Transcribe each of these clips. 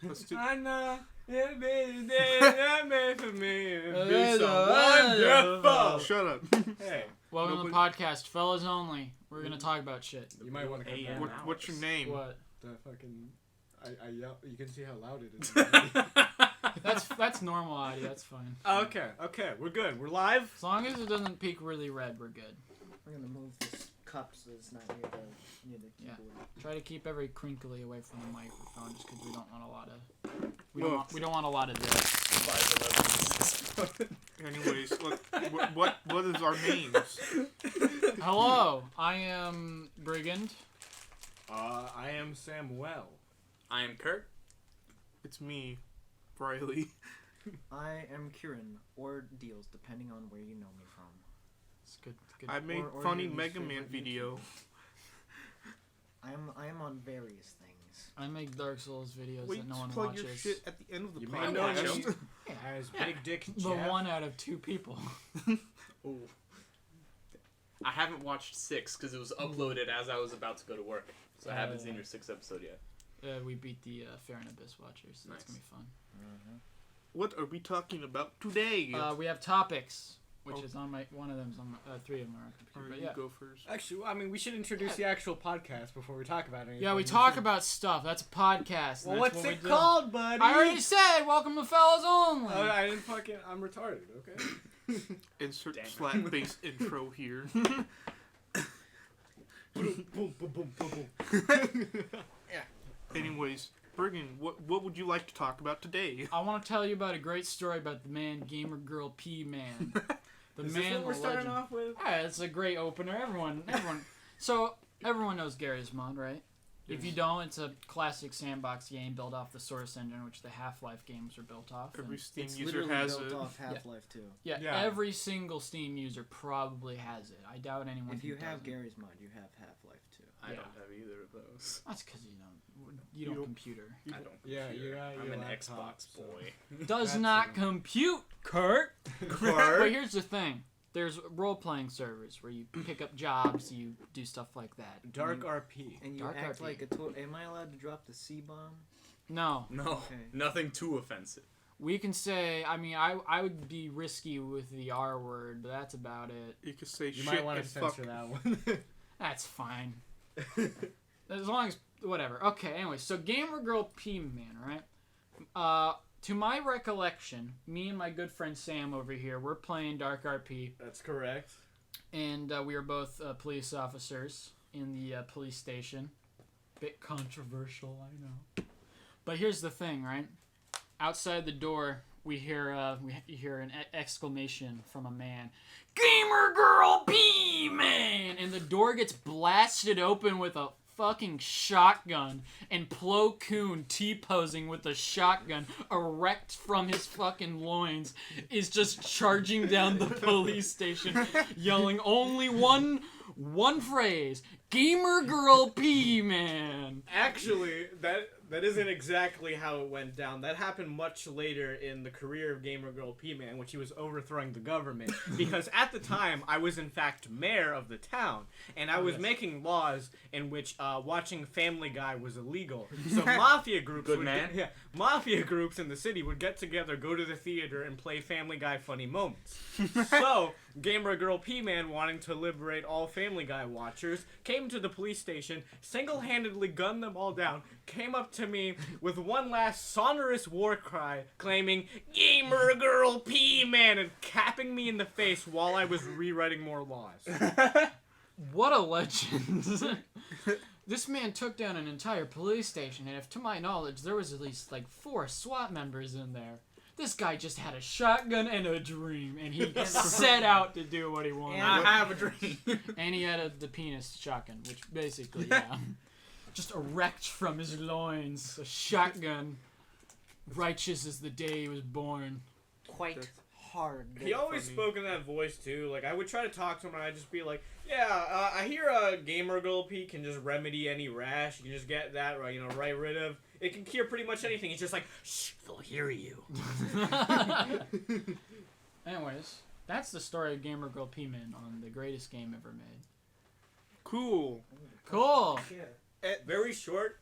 Let's do. I know it be the day that made for me. It'd be so wonderful. Shut up. Hey, Welcome to the podcast, fellas only. We're gonna talk about shit. you might want to come AM. back. What's your name? What? The fucking, I yell. You can see how loud it is. That's normal audio. That's fine. Okay, we're good. We're live. As long as it doesn't peak really red, we're good. We're gonna move this cup so it's not near the keyboard. Try to keep every crinkly away from the microphone, just because we don't want a lot of. We Whoa. don't want a lot of this. Anyways, look, what is our names? Hello, I am Brigand. I am Samuel. I am Kurt. It's me, Riley. I am Kieran, or Deals, depending on where you know me from. It's good. Good. I made Or funny your Mega Man favorite video. I am on various things. I make Dark Souls videos Wait, that no one plug watches. your shit at the end of the You may know podcast. me as Big Dick The Jeff. 1 out of 2 people. Ooh. I haven't watched 6 because it was uploaded as I was about to go to work, so I haven't seen your 6th episode yet. We beat the Fair and Abyss Watchers. So Nice. That's gonna be fun. What are we talking about today? We have topics, which Oh. is on one of them's on my, 3 of them are on my computer. Alright, But you yeah. go first. Actually, I mean, we should introduce the actual podcast before we talk about anything. Yeah, we talk about stuff. That's a podcast. Well, and that's what's what we it do. called, buddy? I already said, welcome to Fellas Only. Oh, I didn't fucking. I'm retarded. Okay. Insert Damn. slap bass intro here. boom, boom, boom, boom, boom. Anyways, Brigand, what would you like to talk about today? I want to tell you about a great story about the man, Gamer Girl P Man. The Is man, this what we're the starting legend. off with? Yeah, it's a great opener. Everyone. So everyone knows Garry's Mod, right? If you don't, it's a classic sandbox game built off the Source engine, which the Half-Life games are built off. Every And Steam It's user literally has built it. off Half-Life 2. yeah, Yeah. every single Steam user probably has it. I doubt anyone. If you who have doesn't. Gary's Mod, you have Half-Life 2. I Yeah. don't have either of those. That's because you don't computer. I don't. Yeah, computer. you got I'm your an laptop, Xbox so- boy. Does That's not it. compute, Kurt. Kurt? But here's the thing. There's role-playing servers where you pick up jobs, you do stuff like that. Dark RP. And you Dark act RP. like a total. Am I allowed to drop the C-bomb? No. No, Okay. nothing too offensive. We can say, I would be risky with the R word, but that's about it. You could say You shit might want and to censor fuck. that one. That's fine. As long as, whatever. Okay, anyway, so Gamer Girl P Man, right? To my recollection, me and my good friend Sam over here, we're playing Dark RP, That's correct. and we are both police officers in the police station. Bit controversial, I know. But here's the thing, right? Outside the door, we hear an exclamation from a man. Gamer Girl P Man! And the door gets blasted open with a fucking shotgun, and Plo Koon T-posing with a shotgun erect from his fucking loins is just charging down the police station, yelling only one phrase: Gamer Girl P Man! Actually, that isn't exactly how it went down. That happened much later in the career of Gamer Girl P-Man, when she was overthrowing the government. Because at the time, I was in fact mayor of the town, and I was making laws in which watching Family Guy was illegal. So mafia groups, Good man. mafia groups in the city would get together, go to the theater, and play Family Guy funny moments. So Gamer Girl P-Man, wanting to liberate all Family Guy watchers, came to the police station, single-handedly gunned them all down, came up to me with one last sonorous war cry, claiming, Gamer Girl P-Man, and capping me in the face while I was rewriting more laws. What a legend. This man took down an entire police station, and if to my knowledge there was at least like 4 SWAT members in there. This guy just had a shotgun and a dream, and he set out to do what he wanted. I have a dream. And he had the penis shotgun, which basically, yeah. Just erect from his loins, a shotgun. Righteous as the day he was born. Quite hard. He always funny. spoke in that voice too. Like, I would try to talk to him and I'd just be like, yeah, I hear Gamer Girl P can just remedy any rash. You can just get that, right, right rid of. It can cure pretty much anything. He's just like, shh, they'll hear you. Anyways, that's the story of Gamer Girl P-Man on the greatest game ever made. Cool. Cool. Very short,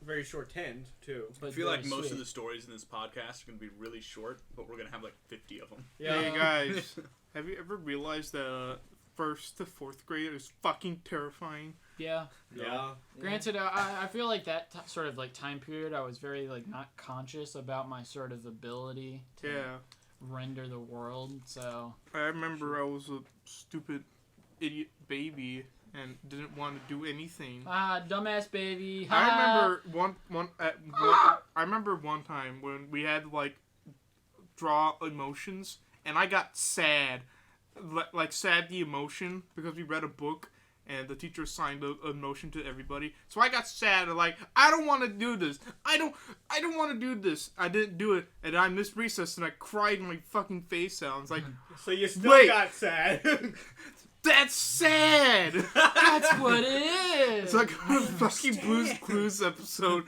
very short tend too. I But feel like very most of sweet. the stories in this podcast are going to be really short, but we're going to have like 50 of them. Hey guys, have you ever realized that first to fourth grade is fucking terrifying? Yeah. Yeah. Granted, I feel like that sort of like time period, I was very like not conscious about my sort of ability to Yeah. render the world. So I remember I was a stupid idiot baby and didn't want to do anything. dumbass baby. I remember I remember one time when we had to, like, draw emotions, and I got sad, like sad the emotion, because we read a book and the teacher assigned an emotion to everybody. So I got sad and like, I don't want to do this. I don't want to do this. I didn't do it, and I missed recess and I cried my fucking face out. I was like, So you still Wait. got sad. that's sad. That's what it is. It's like a fucking Blue's Clues episode.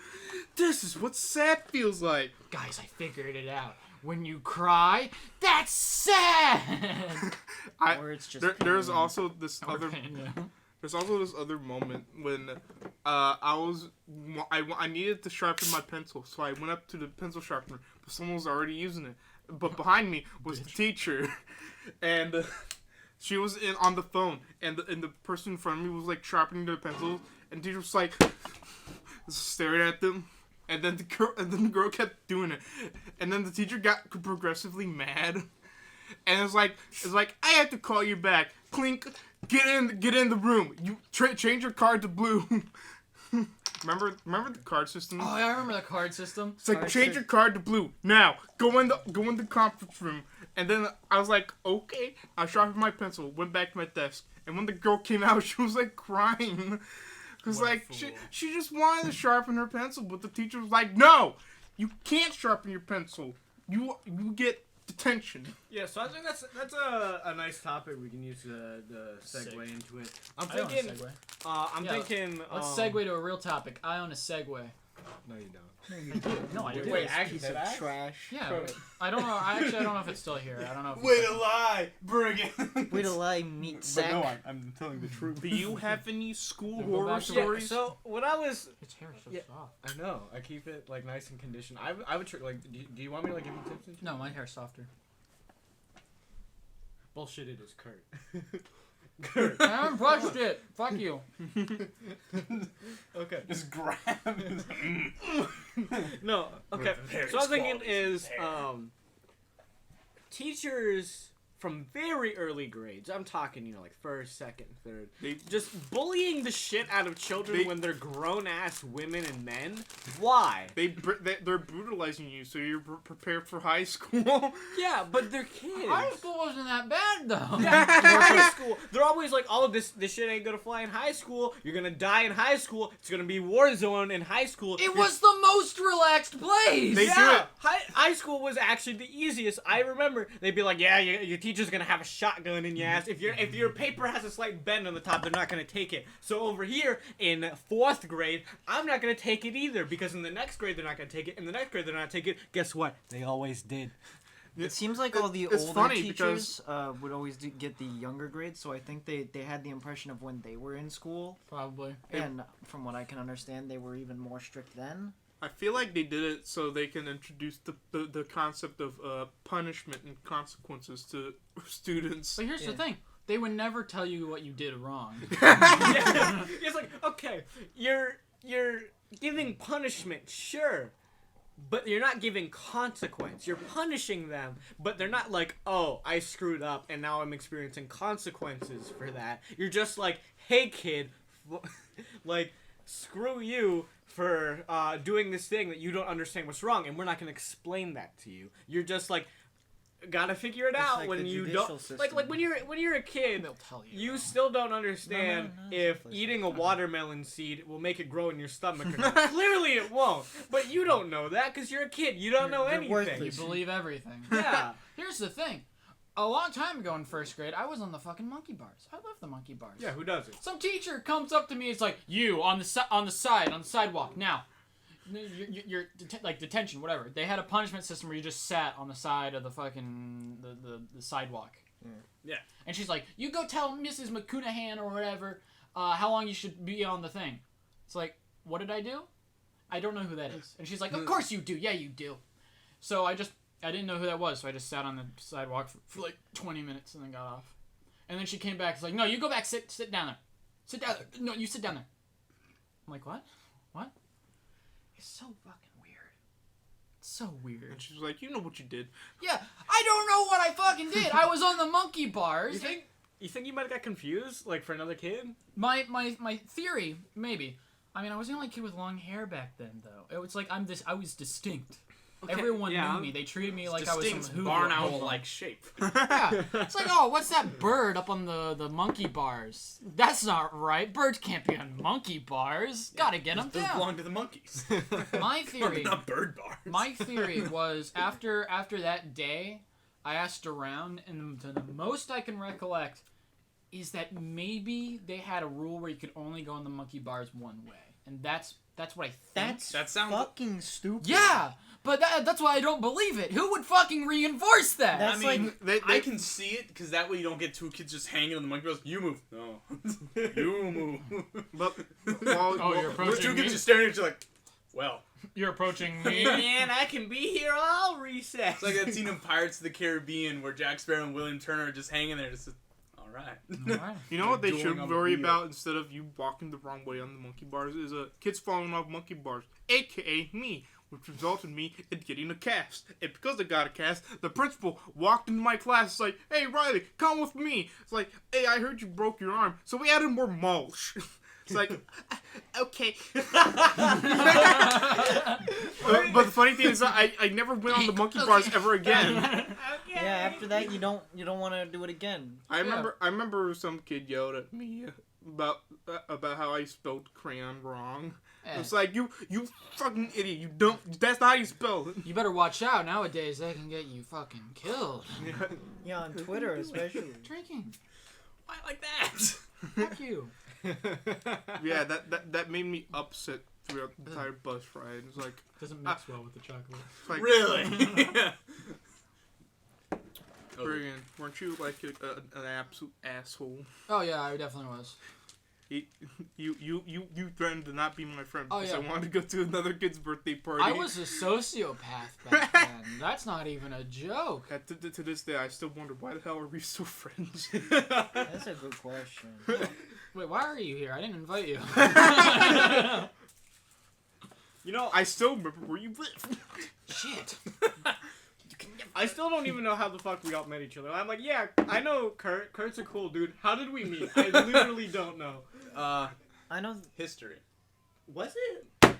This is what sad feels like. Guys, I figured it out. When you cry, that's sad. Or it's just There's pain. also this Or other. pain, yeah. There's also this other moment when I needed to sharpen my pencil, so I went up to the pencil sharpener, but someone was already using it. But behind me was the teacher, and she was on the phone, and the person in front of me was like sharpening their pencils, and the teacher was like staring at them, and then the girl kept doing it, and then the teacher got progressively mad, and it's like I have to call you back. Clink. Get in the room. You change your card to blue. remember the card system? Oh, yeah, I remember the card system. It's like change your card to blue now. Go in the conference room. And then I was like, okay. I sharpened my pencil. Went back to my desk. And when the girl came out, she was like crying, because What a like fool. she just wanted to sharpen her pencil, but the teacher was like, no, you can't sharpen your pencil. You get detention. Yeah, so I think that's a nice topic we can use to segue Sick. into it. I'm I own a thinking. Segway. I'm Yeah, thinking. Let's segue to a real topic. I own a Segway. No, you don't. No, I do. Wait, actually, piece of that? trash. Yeah, I don't know. I don't know if it's still here. I don't know. If Way to lie, Brigand. Way to lie, meat sack. I'm telling the truth. Do you have any school Go horror back to- stories? So when I was, Its hair is so Yeah. soft. I know, I keep it like nice and conditioned. I would like. Do you want me to like give you tips? And shit? No, my hair's softer. Bullshit. It is Kurt. I haven't brushed it. Fuck you. Okay. Just grab. No. Okay. Very So I was thinking qualities is hair. teachers from very early grades. I'm talking, like first, second, third. They Just bullying the shit out of children They- when they're grown ass women and men. Why? they're brutalizing you, so you're prepared for high school. Yeah, but they're kids. High school wasn't that bad though. Yeah, high school. They're always like, "Oh, this shit ain't gonna fly in high school. You're gonna die in high school. It's gonna be war zone in high school." It was the most relaxed place. They do Yeah, it. high school was actually the easiest. I remember they'd be like, "Yeah, your teacher's gonna have a shotgun in your ass. If your paper has a slight bend on the top, they're not gonna take it." So over here in 4th grade, I'm not gonna take it either, because in the next grade they're not gonna take it. In the next grade they're not take it. Guess what? They always did. It seems like all the It's older funny teachers would always get the younger grades, so I think they had the impression of when they were in school. Probably. And from what I can understand, they were even more strict then. I feel like they did it so they can introduce the concept of punishment and consequences to students. But here's the Yeah. thing. They would never tell you what you did wrong. Yeah. It's like, okay, you're giving punishment, sure, but you're not giving consequence. You're punishing them, but they're not like, "Oh, I screwed up and now I'm experiencing consequences for that." You're just like, "Hey kid, like, screw you for doing this thing that you don't understand what's wrong, and we're not going to explain that to you." You're just like, gotta figure it It's out like when the you judicial don't system. like when you're a kid. They'll tell you. You still don't understand No, if it's eating a watermelon seed will make it grow in your stomach or not. Clearly it won't. But you don't know that because you're a kid. You don't know You're anything. You worthless. believe everything. Yeah. Here's the thing. A long time ago in 1st grade, I was on the fucking monkey bars. I love the monkey bars. Yeah, who doesn't? Some teacher comes up to me. It's like, you on the sidewalk now. You're like detention, whatever. They had a punishment system where you just sat on the side of the fucking the sidewalk. Yeah. And she's like, you go tell Mrs. McCunahan or whatever how long you should be on the thing. It's like, what did I do? I don't know who that is. And she's like, of course you do. Yeah, you do. So I didn't know who that was, so I just sat on the sidewalk for like 20 minutes and then got off. And then she came back. It's like, no, you go back. Sit down there. Sit down there. No, you sit down there. I'm like, what? What? It's so fucking weird. It's so weird. And she was like, you know what you did. Yeah, I don't know what I fucking did. I was on the monkey bars. You think you might have got confused, like, for another kid? My theory, maybe. I mean, I was the only kid with long hair back then, though. It was like I was distinct. Okay, Everyone yeah. knew me. They treated me like I was Distinct some barn hoodoo. owl-like shape. Yeah, it's like, oh, what's that bird up on the monkey bars? That's not right. Birds can't be on monkey bars. Gotta get them Those down. belong to the monkeys. My They're theory. not bird bars. My theory was after that day, I asked around, and the most I can recollect is that maybe they had a rule where you could only go on the monkey bars one way, and that's what I think. That sounds fucking stupid. Yeah, but that's why I don't believe it. Who would fucking reinforce that? That's I mean, They- I can see it because that way you don't get two kids just hanging on the monkey bars. You move. No. You move. But Oh, while, you're Those two approaching kids me. just staring at you like, well. You're approaching me. Man, I can be here all recess. It's like that scene in Pirates of the Caribbean where Jack Sparrow and William Turner are just hanging there. Just, all right. Alright. you know what they Doing should on the worry wheel. about instead of you walking the wrong way on the monkey bars is kids falling off monkey bars, aka me, which resulted in me in getting a cast. And because I got a cast, the principal walked into my class. It's like, hey Riley, come with me. It's like, hey, I heard you broke your arm, so we added more mulch. It's like, okay. But the funny thing is, I never went on the monkey bars ever again. Okay. Yeah, after that you don't want to do it again. I remember some kid yelled at me about how I spelled crayon wrong. Eh, It's like, you fucking idiot. You don't. That's not how you spell it. you better watch out. Nowadays, they can get you fucking killed. Yeah, on Twitter especially. Drinking. Why like that? Fuck you. Yeah, that made me upset throughout the entire bus ride. It's like, Doesn't mix well with the chocolate. it's like Really? Brigand, weren't you like an absolute asshole? Oh yeah, I definitely was. You threatened to not be my friend Oh, because yeah. I wanted to go to another kid's birthday party. I was a sociopath back then. That's not even a joke. To this day, I still wonder why the hell are we still friends? That's a good question. Wait, why are you here? I didn't invite you. You know, I still remember where you live. Shit. I still don't even know how the fuck we all met each other. I'm like, yeah, I know Kurt. Kurt's a cool dude. How did we meet? I literally don't know. I know. History. Was it?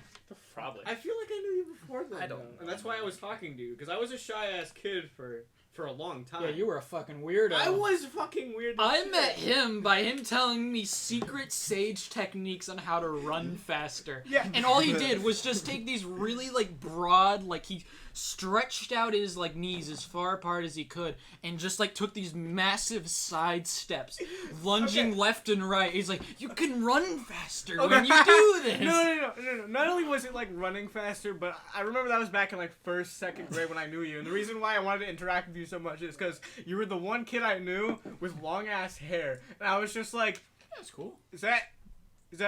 Probably. I feel like I knew you before then. I don't though. And that's why I was talking to you, because I was a shy-ass kid for a long time. Yeah, you were a fucking weirdo. I was fucking weird. as I shit. met him by him telling me secret sage techniques on how to run faster. Yeah. And all he did was just take these really like broad, like he stretched out his like knees as far apart as he could and just like took these massive side steps, lunging left and right. He's like, you can run faster when you do this. No. Not only was it like running faster, but I remember that was back in like first, second grade when I knew you. And the reason why I wanted to interact with you so much is because you were the one kid I knew with long ass hair. And I was just like, That's cool. is that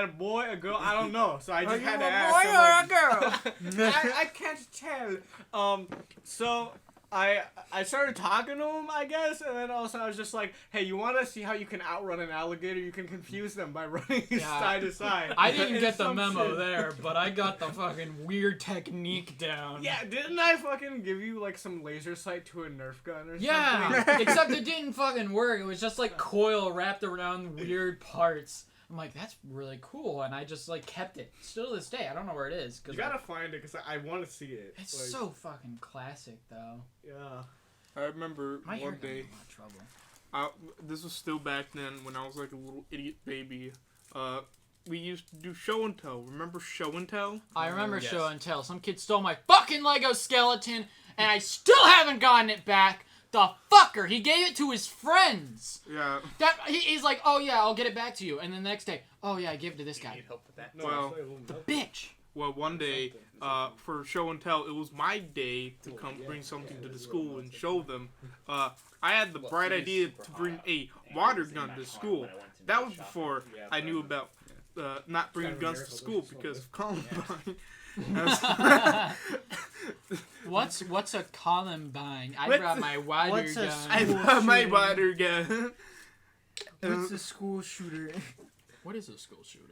a boy, a girl? I don't know. So I just Are had you to a ask. boy I'm or like, a girl? I can't tell. So I started talking to him, I guess, and then also I was just like, hey, you want to see how you can outrun an alligator? You can confuse them by running side to side. I didn't And get the some memo shit. there, but I got the fucking weird technique down. Yeah, didn't I fucking give you like some laser sight to a Nerf gun or Yeah, something? except it didn't fucking work. It was just like coil wrapped around weird parts. I'm like, that's really cool, and I just like kept it. Still to this day, I don't know where it is. You gotta find it because I want to see it. It's Like, so fucking classic, though. yeah. I remember My hair one got in day. a lot of trouble. This was still back then when I was like a little idiot baby. We used to do show and tell. Remember show and tell? I remember yes. show and tell. Some kid stole my fucking Lego skeleton, and I still haven't gotten it back. The fucker! He gave it to his friends. Yeah. He's like, oh yeah, I'll get it back to you. And then the next day, oh yeah, I gave it to this You guy. need help with that? No, Well, it's like, The bitch. Well, one day, for show and tell, it was my day to come bring something to the school and show them. I had the bright idea to bring a water gun to school. That was before I knew about not bringing guns to school because of Columbine. What's a Columbine? I What's brought a- my water what's a gun. I brought my water gun. What's a school shooter? What is a school shooter?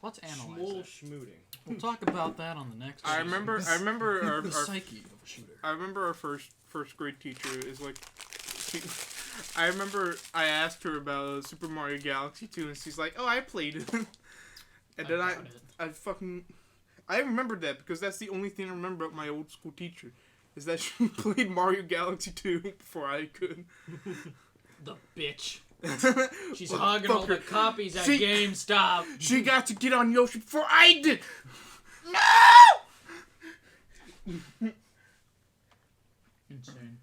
Let's analyze Schmool that. schmooting. We'll talk about that on the next. I episode. remember our the psyche of a shooter. I remember our first grade teacher is like, I remember I asked her about Super Mario Galaxy 2 and she's like, oh, I played it. And then doubt it. I remembered that because that's the only thing I remember about my old school teacher is that she played Mario Galaxy 2 before I could. The bitch. She's Well, hogging all fuck the her. copies at She- GameStop. She got to get on Yoshi before I did. No! Insane.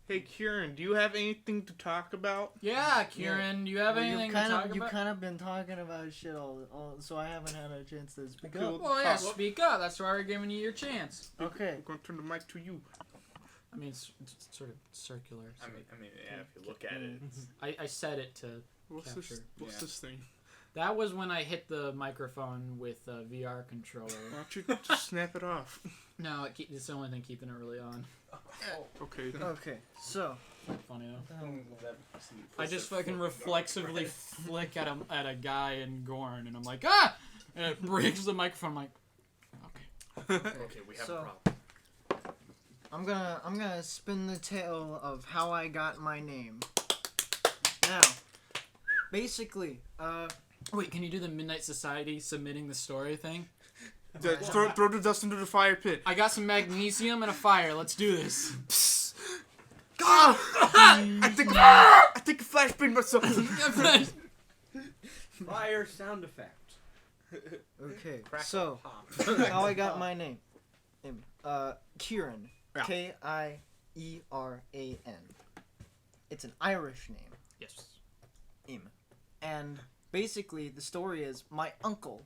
Hey Kieran, do you have anything to talk about? Yeah, Kieran, do you have anything to talk You've about? kind of been talking about shit all, so I haven't had a chance to speak Okay, up. Well, yeah, speak up. That's why we're giving you your chance. Okay. I'm going to turn the mic to you. I mean, it's sort of circular. I So mean, yeah. If you look at it, I set it to. What's Capture. What's Yeah. this thing? That was when I hit the microphone with a VR controller. Why don't you just snap it off? No, it's the only thing keeping it really on. Okay. Okay. So. Funny though. I just fucking reflexively flick at a guy in Gorn, and I'm like, ah! And it breaks the microphone. I'm like, okay. Okay, we have So- a problem. I'm gonna spin the tale of how I got my name. Now, basically, Wait, can you do the Midnight Society submitting the story thing? Throw the dust into the fire pit. I got some magnesium and a fire. Let's do this. I think a flashbang myself. Fire sound effect. okay. Crackle So, pop. how I got my name. Kieran. Yeah. Kieran. It's an Irish name. Yes. And basically, the story is my uncle.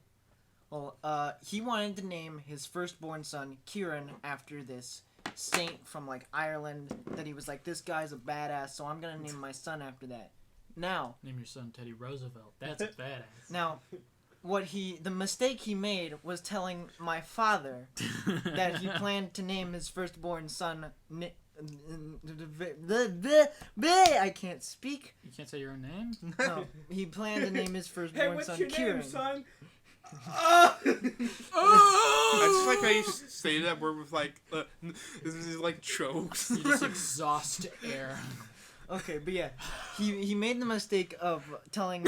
Well, he wanted to name his firstborn son Kieran after this saint from like Ireland. That he was like, this guy's a badass, so I'm gonna name my son after that. Now, Name your son Teddy Roosevelt. That's a badass. now, the mistake he made was telling my father that he planned to name his firstborn son. I can't speak. You can't say your own name? No, he planned to name his Hey, firstborn what's son your Kieran. name, son? I just like how you say that word with like, this is like chokes. You just exhaust air. Okay, but yeah, he made the mistake of telling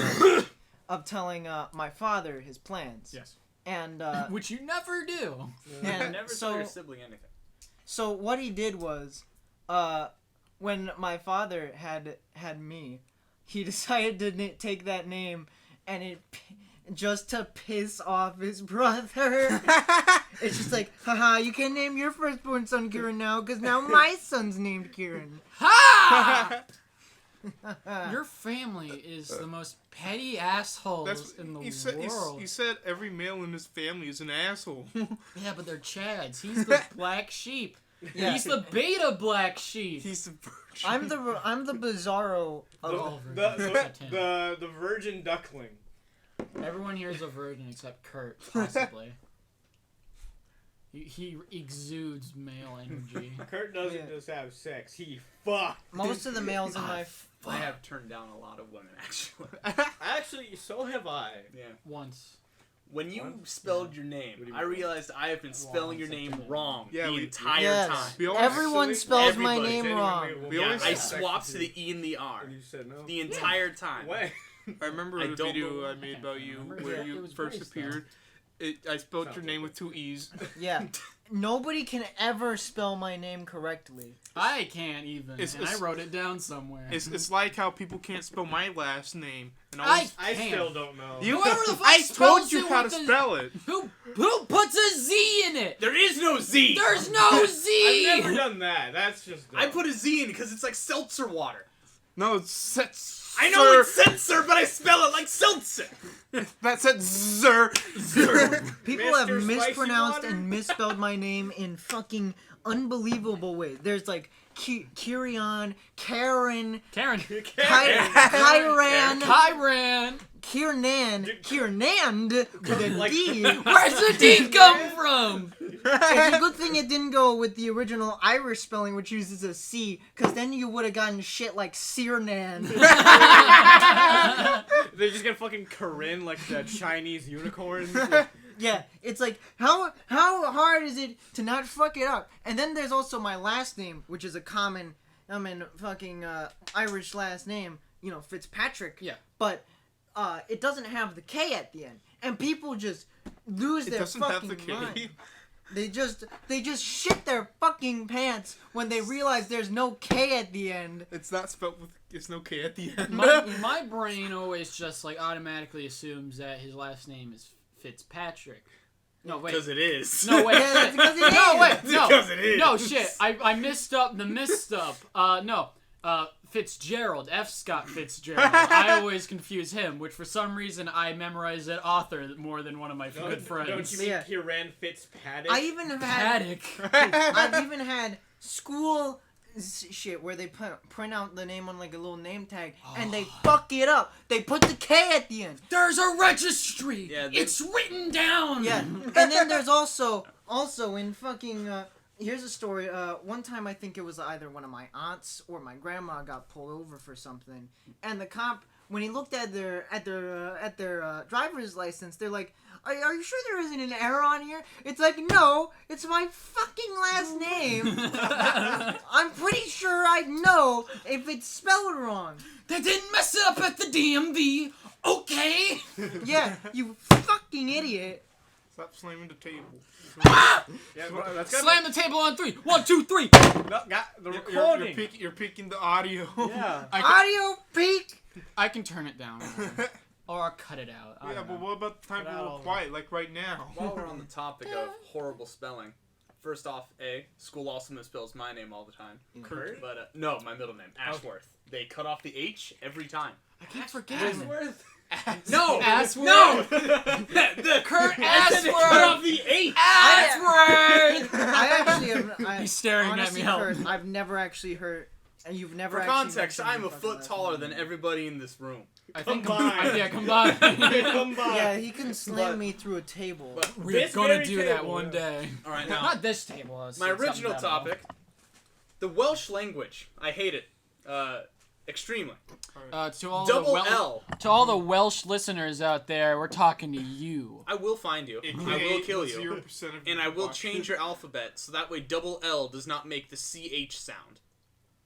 my father his plans. Yes. And Which you never do. and Never so tell your sibling anything. so what he did was, when my father had me, he decided to take that name, and just to piss off his brother. It's just like, haha, you can name your firstborn son Kieran now, because now my son's named Kieran. Ha! Your family is the most petty assholes That's in the he said. world. He said every male in his family is an asshole. Yeah, but they're Chads. He's the black sheep. Yeah. He's the beta black sheep. He's the virgin. I'm the bizarro of all The, virgins. the, Except him. the virgin duckling. Everyone here is a virgin except Kurt, possibly. He exudes male energy. Kurt doesn't Yeah. just have sex, he fuck. most of the males in my I have turned down a lot of women, actually. Actually, so have I. Yeah. Once. When you What? spelled Yeah. your name, What do you I mean? realized I have been spelling your name wrong Yeah, the we- entire Yes. time. We all- Everyone Actually, spells my everybody. name wrong. We Yeah, always I have swapped to the E and the R And you said no. the entire time. When? I remember I the don't video know. I made about you remember. where Yeah, it you was first Grace, though. appeared. I spelled your Sounds name like with 2 E's. Yeah. Nobody can ever spell my name correctly. I can't even. It's- and I it's- who it down somewhere. It's like how people can't spell my last name. And I I can't. still don't know. Whoever the fuck I told spells you it how to with a- spell it. Who puts a Z in it? There is no Z. There's no Z. I've never done that. That's just dumb. I put a Z in because it's like seltzer water. No, it's sets. I know it's seltzer, but I spell it like seltzer. That said zer. People have Mr. Spicy mispronounced Water? and misspelled my name in fucking unbelievable ways. There's like Kieran, Kieran, Karen. Kieran, Kyran. Kieran with a D. Where's the D come from? It's a good thing it didn't go with the original Irish spelling, which uses a C, because then you would have gotten shit like Sirnan. They just get fucking Corinne like the Chinese unicorns. Yeah, it's like, how hard is it to not fuck it up? And then there's also my last name, which is a common, fucking Irish last name, Fitzpatrick. Yeah. But it doesn't have the K at the end, and people just lose their fucking mind. They just shit their fucking pants when they realize there's no K at the end. It's not spelled with. It's no K at the end. My brain always just like automatically assumes that his last name is Fitzpatrick. No, wait. Because it is. No, wait. Yeah, that's because it is. No, wait. No. Because it is. No, shit. I missed up the misstep. No. Fitzgerald. F. Scott Fitzgerald. I always confuse him, which for some reason I memorize that author more than one of my good friends. Don't you mean Yeah. Kieran Fitzpatrick? I even have had. I've even had school shit where they print out the name on like a little name tag and they fuck it up. They put the K at the end. There's a registry. Yeah, it's written down. Yeah, and then there's also in fucking. Here's a story. One time I think it was either one of my aunts or my grandma got pulled over for something, and the cop, when he looked at their driver's license, they're like, "Are you sure there isn't an error on here?" It's like, no, it's my fucking last name. I'm pretty sure I know if it's spelled wrong. They didn't mess it up at the DMV. Okay. Yeah, you fucking idiot. Stop slamming the table. Yeah, well, that's good. Slam the table on 3. 1, 2, 3. No, got the You're recording. you're peeking the audio. Yeah. Audio peak. I can turn it down. Or cut it out. I Yeah, don't but know. what about the time we were quiet, like right now? While we're on the topic of horrible spelling, first off, school also misspells my name all the time. Kurt? But no, my middle name, Ashworth. They cut off the H every time. I keep forgetting. Ashworth? No! Ashworth. No! the Kurt Ashworth! Cut off the H! Ashworth! I actually have. He's staring at honestly me. heard, I've never actually heard, and you've never. For actually context, mentioned I'm your a fucking foot last taller name. than everybody in this room. I think Combined. Yeah, combined. Combined. Yeah, he can slam But- me through a table. But We're This gonna very do that table, one yeah. day. Alright, now, Not this table. my original topic, the Welsh language. I hate it. Extremely. To all Double the L. To all the Welsh listeners out there, we're talking to you. I will find you. I will kill you. And I will change your alphabet so that way double L does not make the CH sound.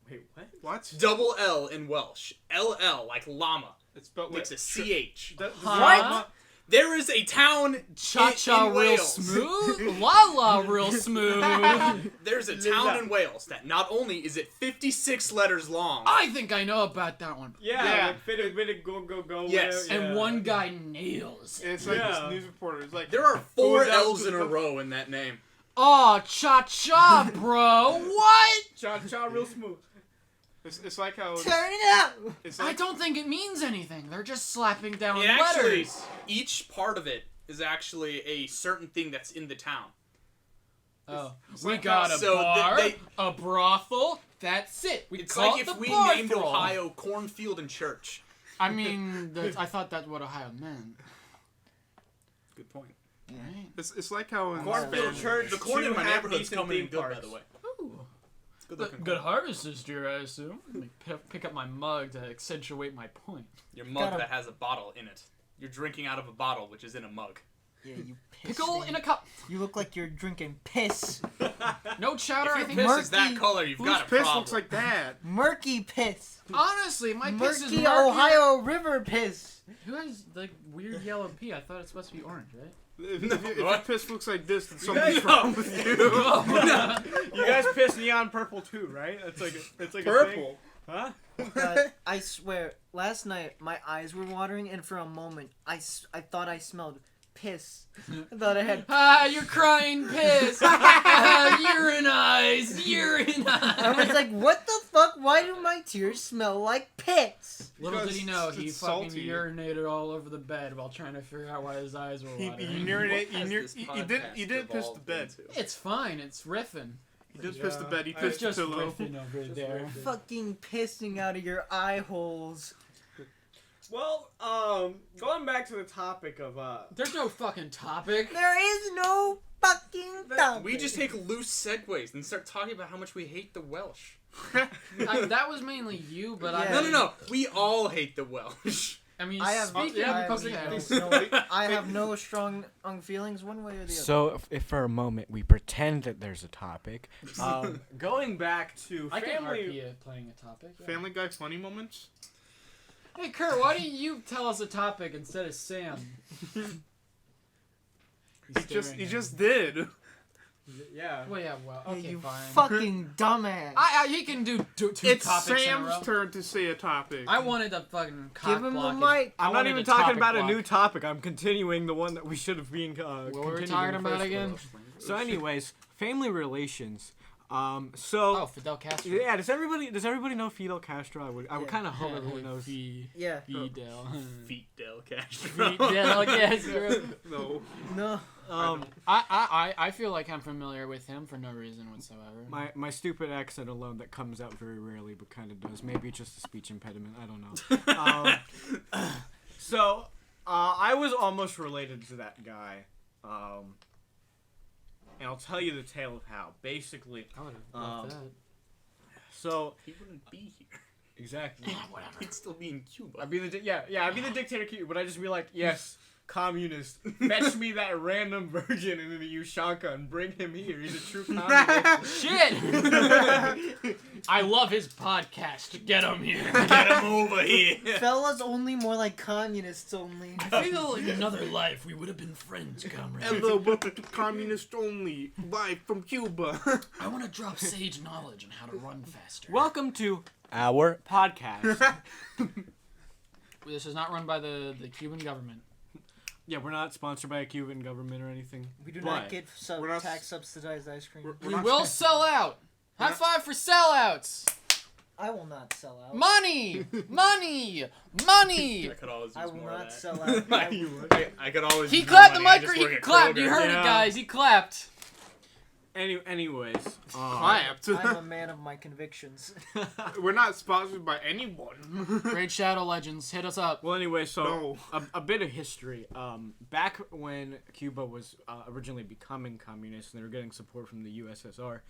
Wait, what? What? Double L in Welsh. LL, like llama. It's spelled Makes like a CH. What? There is a town Cha-cha in real Wales. smooth? La-la real smooth? There's a town in Wales that not only is it 56 letters long, I think I know about that one. Yeah. Like, fit go. Yes. Yeah. And one guy nails it. It's like Yeah. this news reporter. It's like there are 4 that L's was in a the- row in that name. Oh, cha-cha, bro. What? Cha real smooth. It's like how Turn it up. it's I like don't think it means anything. They're just slapping down It actually, letters. each part of it is actually a certain thing that's in the town. Oh, It's we like got how- a so bar, they- a brothel. That's it. We It's call like it if the we bar named thrall. Ohio cornfield and church. I mean, I thought that's what Ohio meant. Good point. Right? it's like how in Cornfield Spanish- Church. The corn in my have neighborhood's decent coming in theme good, by parks. the way. Ooh. It's good looking. Good harvest this year, I assume. Let me pick up my mug to accentuate my point. Your mug Gotta- that has a bottle in it. You're drinking out of a bottle, which is in a mug. Yeah, you piss. Pickle in a cup. You look like you're drinking piss. No chowder, I If think. your piss is that Murky- color, you've Whose got a piss problem. looks like that? Murky piss. Honestly, my piss is Murky murky. Ohio River piss. Who has like weird yellow pee? I thought it's supposed to be orange, right? If your What? piss looks like this, then guys something's wrong with you. You guys piss neon purple too, right? It's like a thing. Purple. Huh? I swear, last night my eyes were watering, and for a moment, I thought I smelled piss. I thought I had. Ah, you're crying piss. Urine eyes. Urine I was eyes. like, what the fuck? Why do my tears smell like piss? Little did he know, he It's fucking salty. urinated all over the bed while trying to figure out why his eyes were He watering. urinate. What has this You didn't piss the podcast bed. evolved It's fine. It's riffing. He didn't piss the bed. He I was pissed the just pillow. riffing over there. Fucking pissing out of your eye holes. Well, going back to the topic of There's no fucking topic. There is no fucking topic. We just take loose segues and start talking about how much we hate the Welsh. That was mainly you, but Yeah. No. We all hate the Welsh. I mean, I have, speaking I, because I have no strong feelings one way or the other. So, if for a moment we pretend that there's a topic, going back to I can family. RP playing a topic. Yeah. Family Guy funny moments. Hey Kurt, why don't you tell us a topic instead of Sam? He just did. Yeah. Well, yeah, well, Hey, okay, you fine. fucking dumbass. He can do two It's topics in a row. Sam's turn to say a topic. I wanted to fucking cock Give him the block mic. I'm not wanted even a talking topic about a block. new topic. I'm continuing the one that we should have been. What were we talking about again? So, anyways, family relations. Oh, Fidel Castro. Yeah. Does everybody know Fidel Castro? I would kind of hope everyone knows. Yeah. Fidel. Feet Del Castro. Fidel Castro. No. No. I feel like I'm familiar with him for no reason whatsoever. My stupid accent alone that comes out very rarely, but kind of does. Maybe it's just a speech impediment. I don't know. So, I was almost related to that guy. And I'll tell you the tale of how. Basically, I would have loved that. so He wouldn't be here. exactly. Whatever. He'd still be in Cuba. I'd be the I'd be the dictator, but I'd just be like, yes, communist, fetch me that random virgin in the Ushanka and bring him here. He's a true communist. Shit! I love his podcast. Get him here. Get him over here. Fellas only, more like communists only. I feel in another life we would have been friends, comrade. Hello, welcome to Communist Only, live from Cuba. I want to drop sage knowledge on how to run faster. Welcome to our podcast. This is not run by the Cuban government. Yeah, we're not sponsored by a Cuban government or anything. We do But not get we're not- tax subsidized ice cream. We're We not- will sell out. High five for sellouts. I will not sell out. Money, money, money. I could always use I will more not of that. sell out. I could always. He use clapped the more money. I mic. just He work at clapped. You Kroger. heard Yeah. it, guys. He clapped. Anyways, Clapped. I'm a man of my convictions. We're not sponsored by anyone. Great Shadow Legends, hit us up. well, anyway, so No. a bit of history. Back when Cuba was originally becoming communist and they were getting support from the USSR,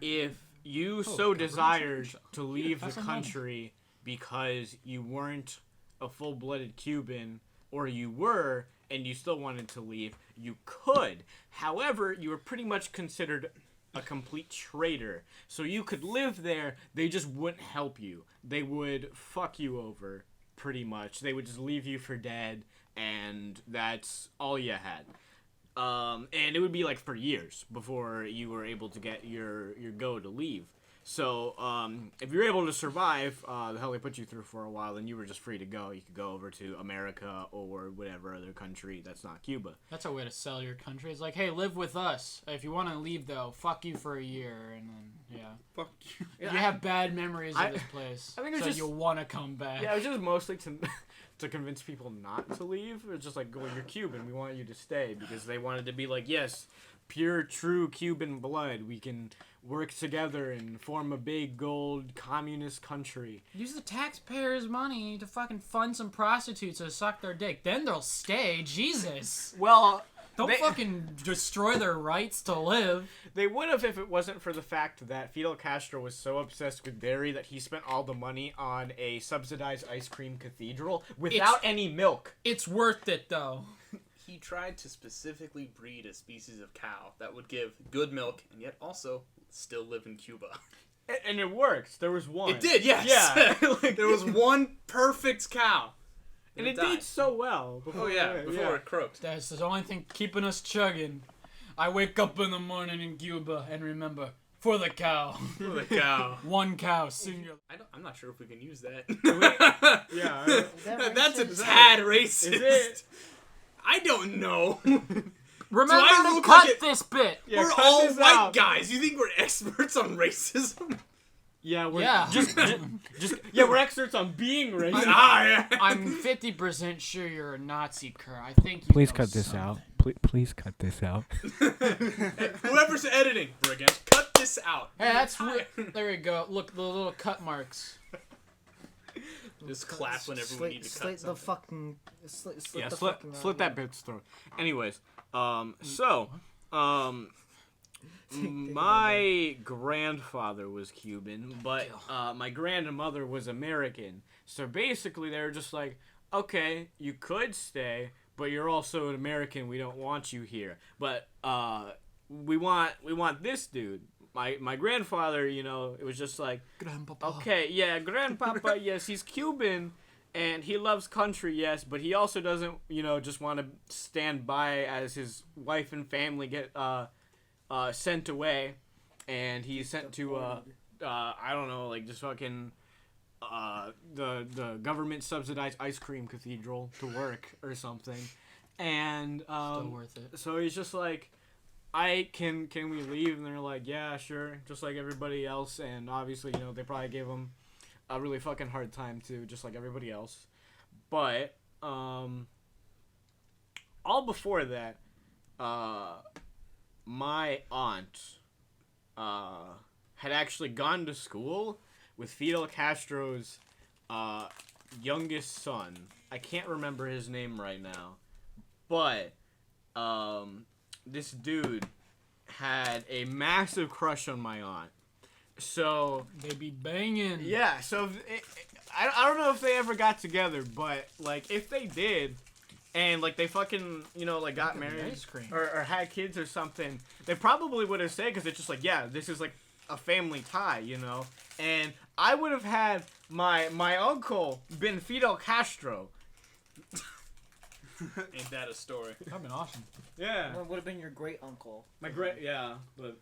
if you so desired to leave the Have some money. country because you weren't a full-blooded Cuban, or you were and you still wanted to leave, you could. However, you were pretty much considered a complete traitor. So you could live there, they just wouldn't help you. They would fuck you over, pretty much. They would just leave you for dead, and that's all you had. And it would be like for years before you were able to get your go to leave. So, if you're able to survive the hell they put you through for a while, then you were just free to go. You could go over to America or whatever other country that's not Cuba. That's a way to sell your country. It's like, hey, live with us. If you want to leave, though, fuck you for a year, and then Fuck you. you have bad memories of this place. I think it was so just- you'll want to come back. Yeah, it was just mostly to to convince people not to leave. It's just like, well, you're Cuban. We want you to stay, because they wanted to be like, yes, pure, true Cuban blood. We can work together and form a big gold communist country. Use the taxpayers' money to fucking fund some prostitutes to suck their dick. Then they'll stay. Jesus. Well, Don't They- fucking destroy their rights to live. they would have if it wasn't for the fact that Fidel Castro was so obsessed with dairy that he spent all the money on a subsidized ice cream cathedral without any milk. It's worth it, though. He tried to specifically breed a species of cow that would give good milk and yet also still live in Cuba. And it worked. There was one. It did, yes. Yeah. Like, There was one perfect cow. and it died. did so well. Oh yeah, before it croaked. That's the only thing keeping us chugging. I wake up in the morning in Cuba and remember, for the cow. For the cow. One cow, singular. I'm not sure if we can use that. Yeah. That's a racist? tad racist. Is it? I don't know. Remember I to look cut like it- this bit. Yeah, We're cut all this white out. guys. You think we're experts on racism? Yeah, we're Yeah. just we're experts on being racist. Yeah. I'm 50% sure you're a Nazi, Kerr. I think you Please know cut this something. out. Please cut this out. Whoever's editing, Brigand, cut this out. Hey, that's weird. There we go. Look, the little cut marks. Just clap whenever we need to cut Slit the something. fucking. Slit Yeah, the slit fucking that bit's throat. Anyways, my grandfather was Cuban, but my grandmother was American. So basically, they were just like, okay, you could stay, but you're also an American. We don't want you here. But we want this dude. My grandfather, you know, it was just like, Grandpapa. okay, yeah, grandpapa, yes, he's Cuban, and he loves country, yes, but he also doesn't, you know, just want to stand by as his wife and family get sent away, and he's sent to I don't know, like just fucking the government subsidized ice cream cathedral to work or something, and Still worth it. so he's just like, can we leave? And they're like, yeah, sure, just like everybody else. And obviously, you know, they probably gave him a really fucking hard time too, just like everybody else. But all before that, my aunt had actually gone to school with Fidel Castro's youngest son. I can't remember his name right now, but this dude had a massive crush on my aunt. So They be banging. yeah, so I don't know if they ever got together, but like if they did, and like they fucking, you know, like got Look at the married ice cream. or had kids or something, they probably would have stayed because it's just like, yeah, this is like a family tie, you know. And I would have had my uncle been Fidel Castro. Ain't that a story? That'd been awesome. Yeah, What would have been your great uncle? my great but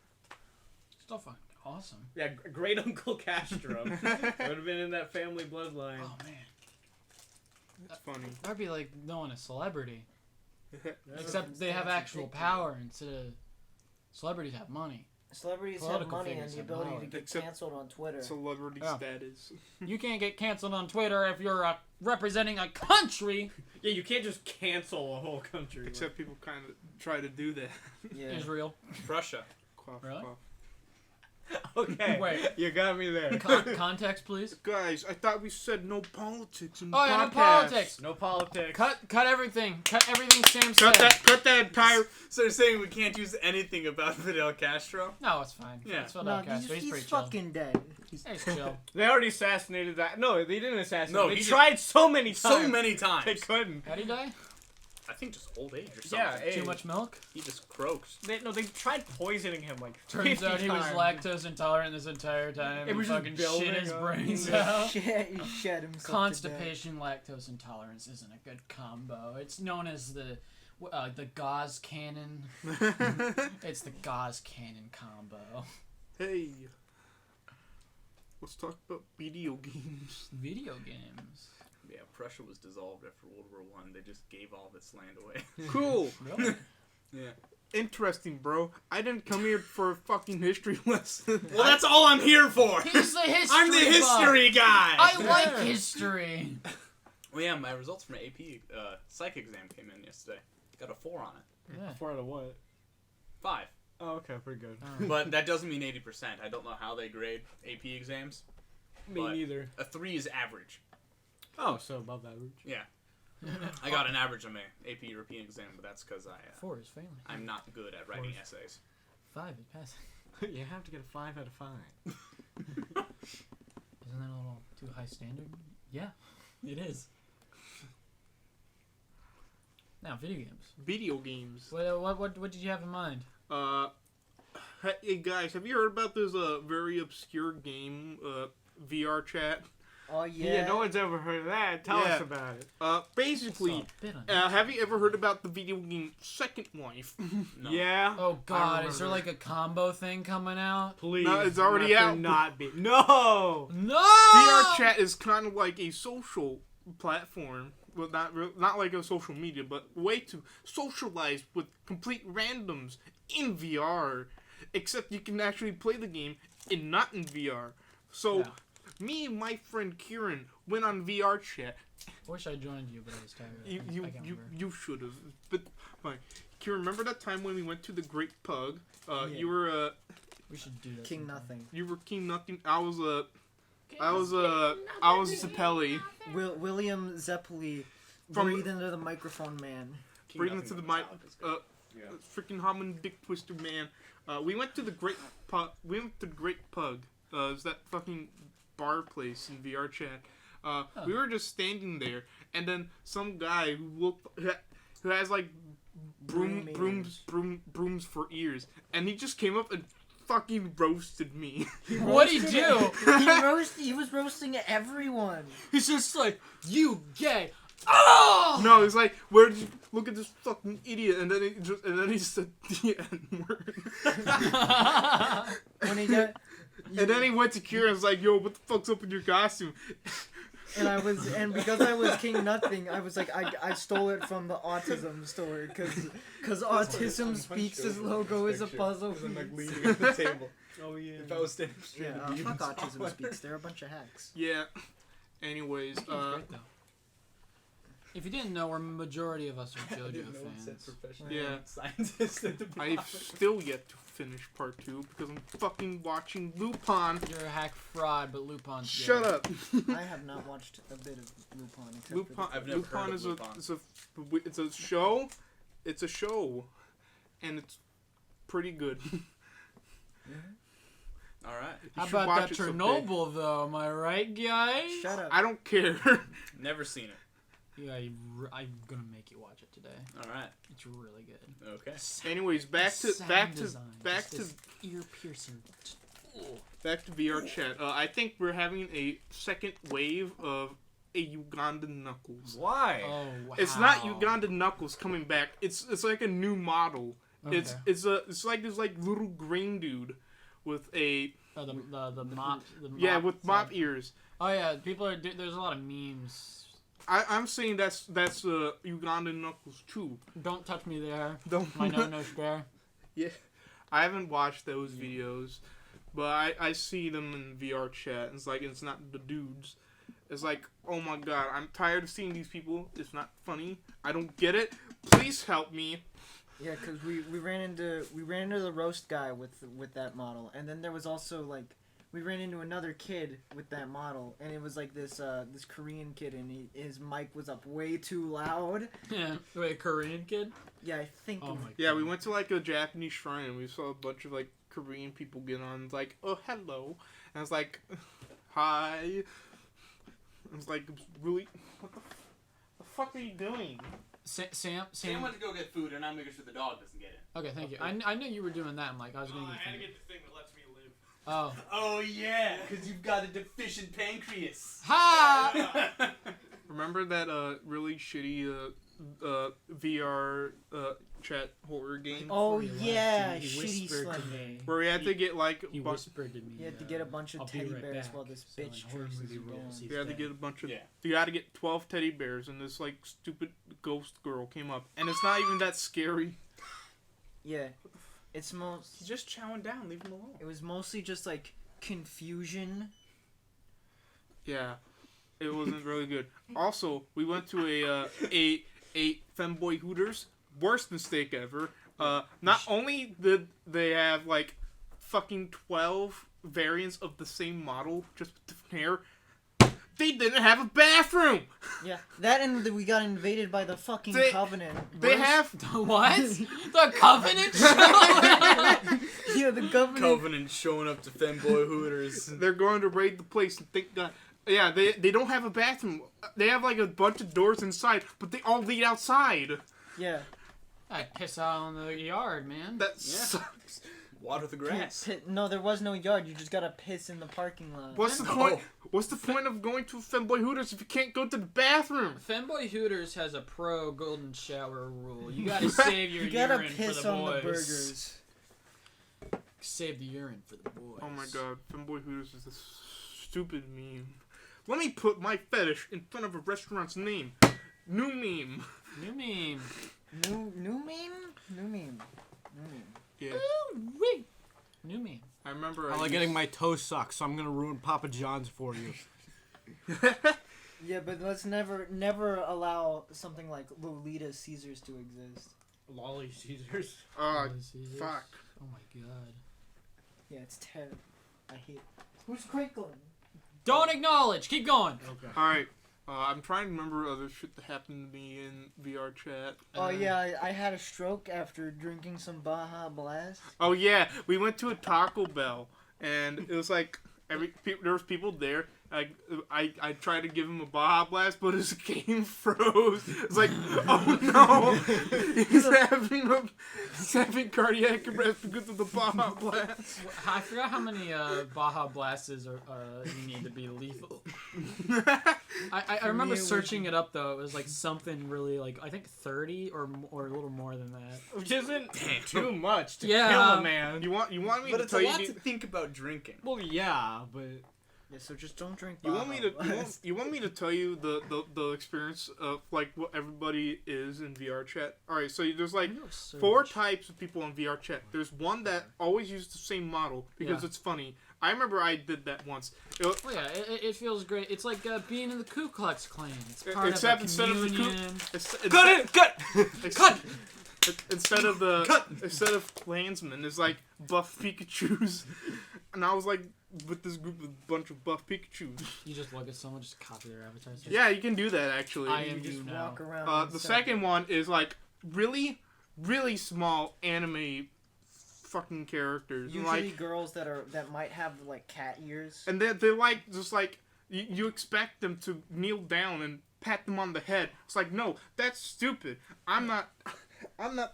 Still fucking awesome. yeah, great uncle Castro would have been in that family bloodline. Oh man, That's funny. that'd be like knowing a celebrity. Yeah. Except they have actual power instead of celebrities have money. Celebrities have Political money and figures the have ability power. to get Except- canceled on Twitter. Celebrity Yeah. status. You can't get canceled on Twitter if you're representing a country. Yeah, you can't just cancel a whole country. Except people kind of try to do that. Yeah. Israel. Russia. Cough, Really? cough. Okay, Wait. you got me there. Context, please. Guys, I thought we said no politics in the Oh yeah, no podcast. politics. No politics. Cut everything. Cut everything Sam Cut said. that entire. So they're saying we can't use anything about Fidel Castro? No, it's fine. Yeah. It's Fidel No, Castro. He's he's pretty chill. fucking dead. He's chill. They already assassinated that. No, they didn't assassinate. No, they he tried so many times. So many They times. couldn't. How'd he die? I think just old age or something. Yeah, Too much milk? He just croaks. They tried poisoning him like 50 Turns out he was times. lactose intolerant this entire time. It and was just fucking building shit his up. brains Yeah. out. He shed himself. Constipation, lactose intolerance isn't a good combo. It's known as the gauze cannon. It's the gauze cannon combo. Hey. Let's talk about video games. Video games. Yeah, Prussia was dissolved after World War I. They just gave all of its land away. Cool. Really? Yeah. Interesting, bro. I didn't come here for a fucking history lesson. Well, that's all I'm here for. He's the history I'm the buff. history guy. I like history. Well, yeah, my results from my AP psych exam came in yesterday. Got a 4 on it. Yeah. 4 out of what? 5. Oh, okay, pretty good. But that doesn't mean 80%. I don't know how they grade AP exams. Me But neither. A 3 is average. Oh, so above average. Yeah. I got an average on my AP European exam, but that's because 4 is failing. I'm not good at writing Course. essays. 5 is passing. You have to get a 5 out of 5. Isn't that a little too high standard? Yeah, it is. Now, video games. Video games. What did you have in mind? Hey guys, have you heard about this very obscure game, VR chat? Oh Yeah. yeah. No one's ever heard of that. Tell Yeah. us about it. Basically, Saw a bit on it. have you ever heard about the video game Second Life? No. Yeah. Oh God, is there remember. like a combo thing coming out? Please. No, it's already let there out. Not be. No. No. VR chat is kind of like a social platform. Well, not like a social media, but a way to socialize with complete randoms in VR. Except you can actually play the game not in VR. So Yeah. me and my friend Kieran went on VR chat. I wish I joined you, but I was tired. I can't remember. You should have. But fine. Kieran, remember that time when we went to the Great Pug? Yeah. You were We should do that. King sometime. Nothing. You were King Nothing. I was Zeppeli. William Zeppeli. From- Breathe into the microphone, man. Breathe into the mic. Yeah. Freaking Hammond Dick Twister man. We went to the Great Pug. It's that fucking bar place in VR chat. We were just standing there, and then some guy who has like brooms for ears, and he just came up and fucking roasted me. What'd he do? He was roasting everyone. He's just like, you gay. Oh! No, he's like, where did you look at this fucking idiot? And then he said the N word. When he got, And then he went to Kieran and was like, yo, what the fuck's up with your costume? and because I was King Nothing, I was like, I stole it from the autism store because Autism Speaks' his logo is a puzzle I'm like piece. leaning at the table. Oh yeah. If I was standing straight, Yeah, it'd be fuck even Autism taller. Speaks. They're a bunch of hacks. Yeah. Anyways, Great, though. If you didn't know, we're majority of us are I JoJo didn't know it said fans. professional Yeah. scientist at the I've bottom. still yet to finish part 2 because I'm fucking watching Lupin. You're a hack fraud, but Lupin's Shut gay. up. I have not watched a bit of Lupin except Lupin. for I've never heard Lupin of Lupin. it's a show. It's a show, and it's pretty good. All right. You How should about watch that it someday. Chernobyl, though? Am I right, guys? Shut up. I don't care. Never seen it. Yeah, I'm gonna make you watch it today. All right. It's really good. Okay. Anyways, back to ear piercing. VR chat. I think we're having a second wave of a Ugandan Knuckles. Why? Oh wow. It's not Ugandan Knuckles coming back. It's like a new model. Okay. It's like this like little green dude with a Oh, the mop. The yeah mop with mop ears. Oh yeah, people are. There's a lot of memes. I'm saying that's Ugandan Knuckles too. Don't touch me there. Don't My no spare. I haven't watched those videos, but I see them in VR chat. And it's like it's not the dudes. It's like, oh my god, I'm tired of seeing these people. It's not funny. I don't get it. Please help me. Yeah, because we ran into the roast guy with that model, and then there was also like we ran into another kid with that model, and it was like this Korean kid, and his mic was up way too loud. Yeah. Wait, Korean kid? Yeah, I think. Oh my. Yeah, God. we went to like a Japanese shrine and we saw a bunch of like Korean people get on. It's like, oh hello, and I was like, hi. I was like, really, what the fuck are you doing? Sam. went to go get food, and I'm making sure the dog doesn't get it. Okay, thank you. I knew you were doing that. I'm like, I was gonna get. the thing that lets me live. Oh. Oh yeah, because you've got a deficient pancreas. Ha! Remember that really shitty VR chat horror game Oh Before you yeah, left, he shitty whispered to Slender. me. where we had to get like He whispered to me. You had to get a bunch of I'll be teddy right bears back. while this So bitch in horror chases movie you rules, down. he's you had to dead. get a bunch of Yeah. you had to get 12 teddy bears and this like stupid ghost girl came up and it's not even that scary. Yeah, it's most. He's just chowing down. Leave him alone. It was mostly just like confusion. Yeah, it wasn't really good. Also, we went to a Femboy Hooters. Worst mistake ever. Not only did they have like fucking 12 variants of the same model, just with different hair, they didn't have a bathroom. Yeah, that and we got invaded by the fucking They- Covenant. They have What? The Covenant show? Yeah, the Covenant. Covenant showing up to Femboy Hooters. they're going to raid the place and thank God. Yeah, they don't have a bathroom. They have like a bunch of doors inside, but they all lead outside. Yeah. I piss out on the yard, man. That Yeah. sucks. Water the grass. No, there was no yard. You just gotta piss in the parking lot. What's the No. point? What's the point of going to Femboy Hooters if you can't go to the bathroom? Femboy Hooters has a pro golden shower rule. You gotta save your You gotta urine piss for the on boys. the burgers. Save the urine for the boys. Oh my god, Femboy Hooters is a stupid meme. Let me put my fetish in front of a restaurant's name. New meme. New meme. New meme. New meme. New meme. Yeah. Ooh-wee. New meme. I remember. I like getting my toes sucked, so I'm gonna ruin Papa John's for you. Yeah, but let's never allow something like Lolita Caesars to exist. Lolly Caesars. Caesars. Fuck. Oh my god. Yeah, it's terrible. I hate. Who's crinkling? Don't acknowledge. Keep going. Okay. All right. I'm trying to remember other shit that happened to me in VR chat. Oh yeah, I had a stroke after drinking some Baja Blast. Oh yeah, we went to a Taco Bell, and it was like there was people there. I tried to give him a Baja Blast, but his game froze. It's like, oh no, he's having cardiac arrest because of the Baja Blast. I forgot how many Baja Blasts you need to be lethal. I remember searching it up though. It was like something really like I think 30 or a little more than that. Which isn't too much to Yeah. kill a man. You want me But to it's tell a you? lot to think about drinking. Well, yeah, but Yeah, so just don't drink. You Baja want me to Blast. you want me to tell you the experience of like what everybody is in VR chat? All right, so there's like 4 types of people in VR chat. There's one that always uses the same model because Yeah. it's funny. I remember I did that once. Oh yeah, it feels great. It's like being in the Ku Klux Klan. It's part Except of a instead of the communion. Instead of Klansmen, it's like buff Pikachus, and I was like with this group of bunch of buff Pikachus. You just look at someone, just copy their avatar. Yeah, you can do that actually. I You am just you now. walk around. The and second one is like really small anime fucking characters. And, usually like, girls that might have like cat ears. and they're like just like you expect them to kneel down and pat them on the head. It's like, no, that's stupid. I'm not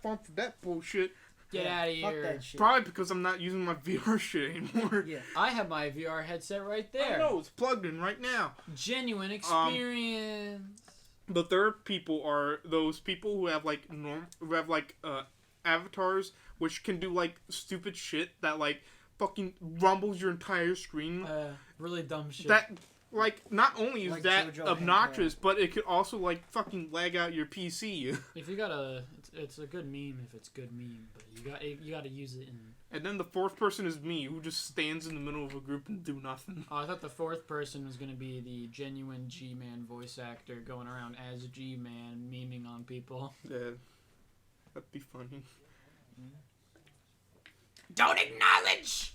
fun for that bullshit. Get Yeah, out of fuck here. that shit. Probably because I'm not using my VR shit anymore. Yeah. I have my VR headset right there. I know, it's plugged in right now. Genuine experience. The third people are those people who have like avatars which can do like stupid shit that like fucking rumbles your entire screen. Really dumb shit. That like not only is Like that JoJo obnoxious, but it could also like fucking lag out your PC. If you got it's a good meme if it's good meme, but you got to use it in. And then the fourth person is me, who just stands in the middle of a group and do nothing. Oh, I thought the fourth person was gonna be the genuine G-Man voice actor going around as G-Man, memeing on people. Yeah, that'd be funny. Don't acknowledge.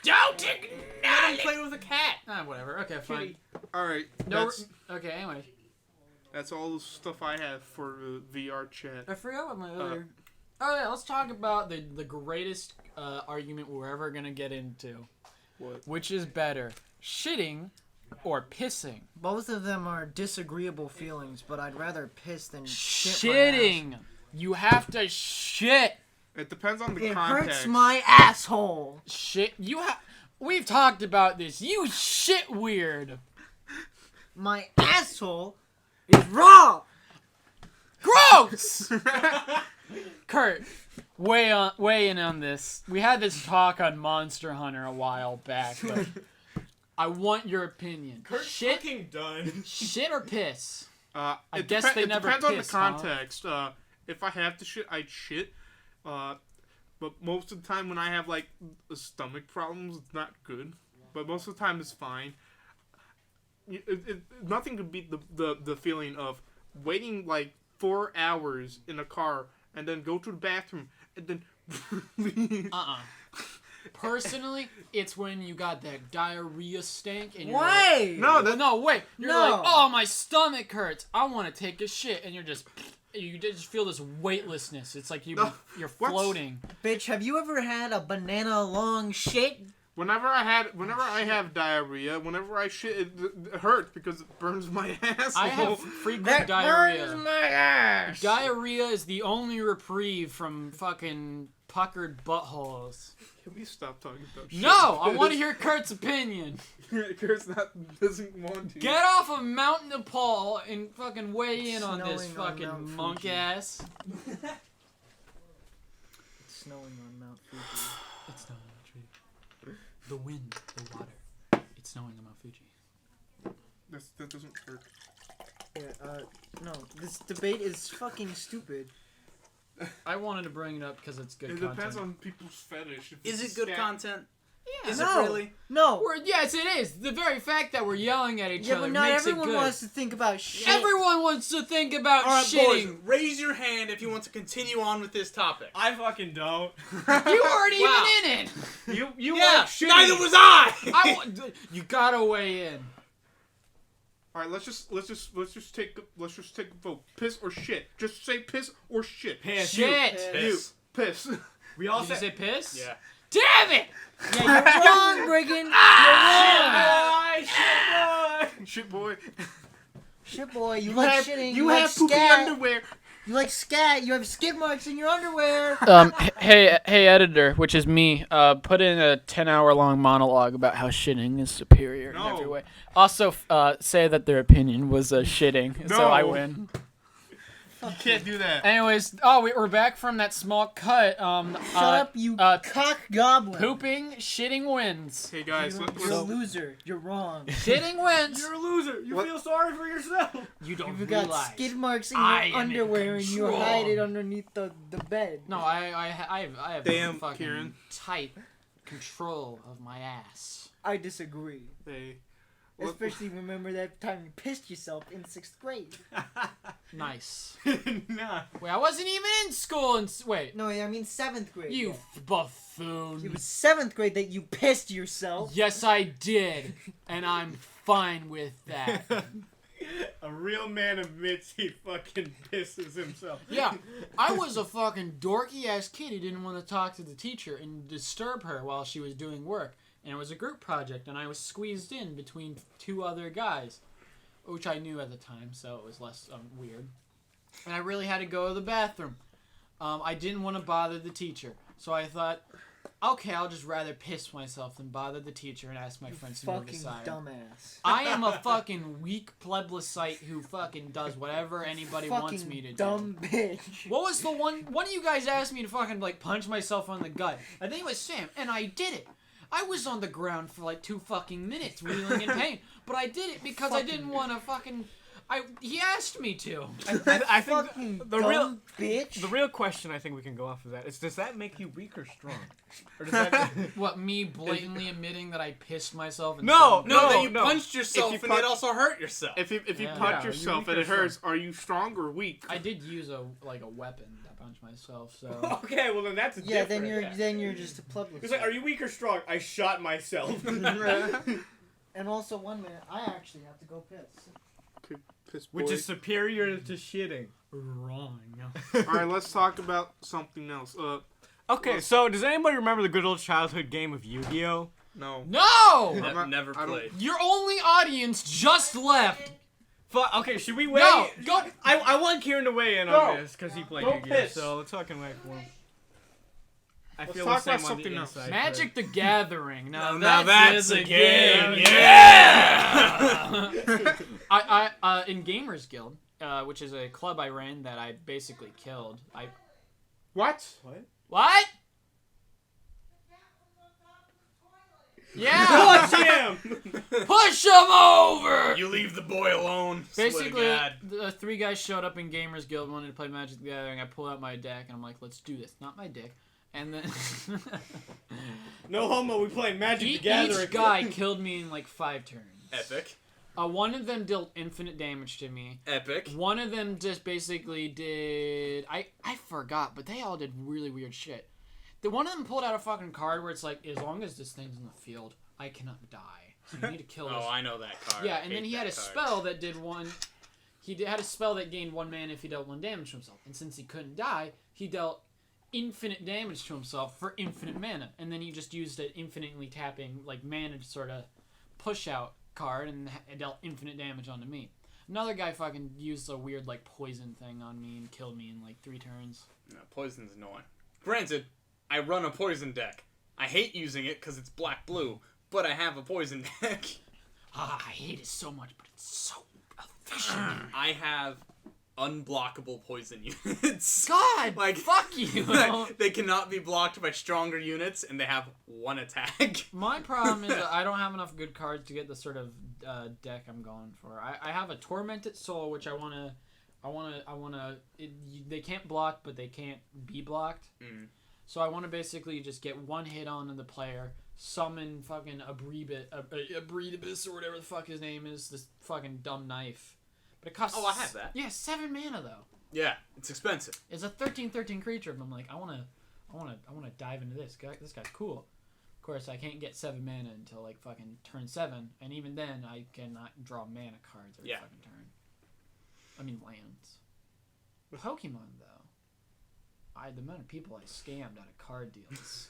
Don't Let him acknowledge. play with a cat. Whatever. Okay, fine. All right, No. Okay. Anyway, that's all the stuff I have for VR chat. I forgot what my other. Oh yeah, let's talk about the greatest argument we're ever gonna get into. What? Which is better, shitting or pissing? Both of them are disagreeable feelings, but I'd rather piss than shit my Shitting. You have to shit. It depends on the ass. It context. hurts my asshole. Shit. We've talked about this. You shit weird. My asshole is raw. Gross. Kurt, weigh in on this. We had this talk on Monster Hunter a while back, but I want your opinion. Kurt's Shit, fucking done. shit or piss? I It guess they it never depends piss, on huh? the context. If I have to shit, I'd shit. But most of the time when I have like stomach problems, it's not good. But most of the time it's fine. Nothing could beat the feeling of waiting like 4 hours in a car and then go to the bathroom and then leave. Personally, it's when you got that diarrhea stank and you're Why? No, no, wait. You're No. like, oh, my stomach hurts. I want to take a shit, and you just feel this weightlessness. It's like you're What's- floating. Bitch, have you ever had a banana long shit? Whenever I have diarrhea, whenever I shit, it hurts because it burns my asshole. I have frequent That diarrhea. burns my ass. Diarrhea is the only reprieve from fucking puckered buttholes. Can we stop talking about shit? No, I want to hear Kurt's opinion. Kurt's doesn't want to. Get off of Mount Nepal and fucking weigh in on this Snowing on fucking Mount monk Fuji. ass. It's snowing on Mount Fuji. It's snowing on Mount Fuji. The wind, the water. It's snowing on Mount Fuji. That doesn't work. Yeah, no, this debate is fucking stupid. I wanted to bring it up because it's good It content. depends on people's fetish. If Is it's it good scat- content? Yeah. Is No. it really? No. Yes, it is. The very fact that we're yelling at each Yeah, other but not makes it everyone good. wants to think about shit. Everyone wants to think about All right, boys, shitting. raise your hand if you want to continue on with this topic. I fucking don't. You weren't Wow. even in it. You Yeah, like shitting. neither was I. You gotta weigh in. All right, let's just take a vote. Piss or shit. Just say piss or shit. Piss. Shit. Piss. Piss. We all Did you said say piss? Yeah. Damn it! Yeah, you're wrong, Brigand. Shit, boy. Shit, boy, you like shitting. You like have poopy scat. underwear. You like scat. You have skid marks in your underwear. Hey, editor, which is me. Put in a 10-hour-long monologue about how shitting is superior in every No. way. Also, say that their opinion was shitting, so I No. win. You can't do that. Anyways, we're back from that small cut. Shut up, you cock goblin. Pooping, shitting wins. Hey guys, You're a loser. You're wrong. Shitting wins. You're a loser. You What? feel sorry for yourself. You don't You've got realize. skid marks in I your am in underwear and you control. hide it underneath the bed. No, I have Damn, fucking Kieran. tight control of my ass. I disagree. hey, what- Especially remember that time you pissed yourself in 6th grade. Nice. Nah. Wait, I wasn't even in school. Wait, No, I mean 7th grade. you yeah. buffoon. It was 7th grade that you pissed yourself. Yes, I did, and I'm fine with that. A real man admits he fucking pisses himself. Yeah, I was a fucking dorky ass kid who didn't want to talk to the teacher and disturb her while she was doing work. And it was a group project, and I was squeezed in between 2 other guys, which I knew at the time, so it was less weird. And I really had to go to the bathroom. I didn't want to bother the teacher, so I thought, okay, I'll just rather piss myself than bother the teacher and ask my friends to move Fucking aside. dumbass. I am a fucking weak plebiscite who fucking does whatever anybody wants me to do. dumb bitch. What was the one of you guys asked me to fucking like punch myself on the gut? I think it was Sam, and I did it. I was on the ground for like 2 fucking minutes, reeling in pain, but I did it because I didn't want to fucking. He asked me to. I think Fucking the dumb real bitch. the real question I think we can go off of that is, does that make you weak or strong? Or does that What, me blatantly admitting that I pissed myself? And No, No, that you no. punched yourself If you and punch- it also hurt yourself. if you Yeah. punch Yeah, yourself you're and it weak or hurts, are you strong or weak? I did use a weapon to punch myself, so. Okay, well then that's Yeah, different. then you're just a plebiscite. It's like, are you weak or strong? I shot myself. And also, 1 minute, I actually have to go piss. Piss Which boy. is superior to shitting. Wrong. All right, let's talk about something else. Okay, so does anybody remember the good old childhood game of Yu-Gi-Oh? No. No! Ne- I'm not- never I don't- played. Your only audience just left. Okay, should we wait? No, go. I want Kieran to weigh in Go. on this because he played Go Yu-Gi-Oh. piss. So let's fucking wait for him. I Let's feel talk the same about on the something else. inside. Magic the Gathering. Now, Now that's a game. Yeah. I in Gamers Guild, which is a club I ran that I basically killed. What? What? Yeah. Push him! Push him over. You leave the boy alone. Swear to Basically, God. the 3 guys showed up in Gamers Guild, wanted to play Magic the Gathering. I pulled out my deck and I'm like, let's do this. Not my dick. And then No homo, we playing Magic the Gathering. each guy killed me in like 5 turns. Epic. One of them dealt infinite damage to me. Epic. One of them just basically did... I forgot, but they all did really weird shit. The one of them pulled out a fucking card where it's like, as long as this thing's in the field, I cannot die. So you need to kill this. Oh, I know that card. Yeah, I and then hate he had a that card. spell that did one... had a spell that gained 1 mana if he dealt 1 damage to himself. And since he couldn't die, he dealt infinite damage to himself for infinite mana. And then he just used an infinitely tapping, like, mana sort of push-out card and it dealt infinite damage onto me. Another guy fucking used a weird, like, poison thing on me and killed me in, like, 3 turns. No, poison's annoying. Granted, I run a poison deck. I hate using it because it's black-blue, but I have a poison deck. I hate it so much, but it's so efficient. I have unblockable poison units. God, Like- fuck you. Like, they cannot be blocked by stronger units, and they have 1 attack. My problem is that I don't have enough good cards to get the sort of deck I'm going for. I have a Tormented Soul, which I want to They can't block, but they can't be blocked. Mm. So I want to basically just get one hit on the player, summon fucking Abredibus or whatever the fuck his name is, this fucking dumb knife. But it costs. Oh, I have that. Yeah, 7 mana though. Yeah, it's expensive. It's a 13/13 creature, but I'm like, I wanna dive into this guy. This guy's cool. Of course, I can't get 7 mana until like fucking turn 7, and even then, I cannot draw mana cards every fucking turn. I mean lands. Pokemon though, the amount of people I scammed out of card deals.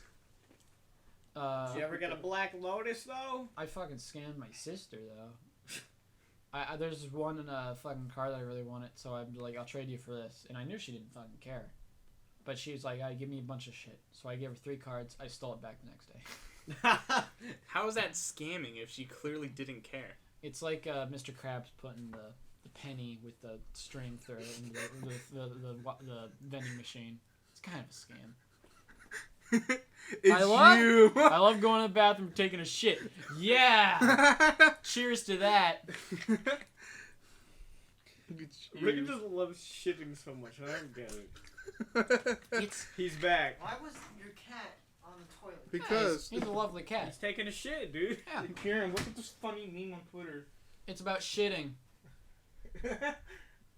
Did you ever get a Black Lotus though? I fucking scammed my sister though. There's one fucking card that I really wanted, so I'm like, I'll trade you for this, and I knew she didn't fucking care. But she was like, give me a bunch of shit. So I gave her 3 cards. I stole it back the next day. How is that scamming if she clearly didn't care? It's like Mr. Krabs putting the penny with the string through it in the vending machine. It's kind of a scam. It's you. I love going to the bathroom taking a shit. Yeah! Cheers to that. Rick just loves shitting so much. I don't get it. He's back. Why was your cat on the toilet? Because He's a lovely cat. He's taking a shit, dude. Yeah. Kieran, what's with this funny meme on Twitter? It's about shitting.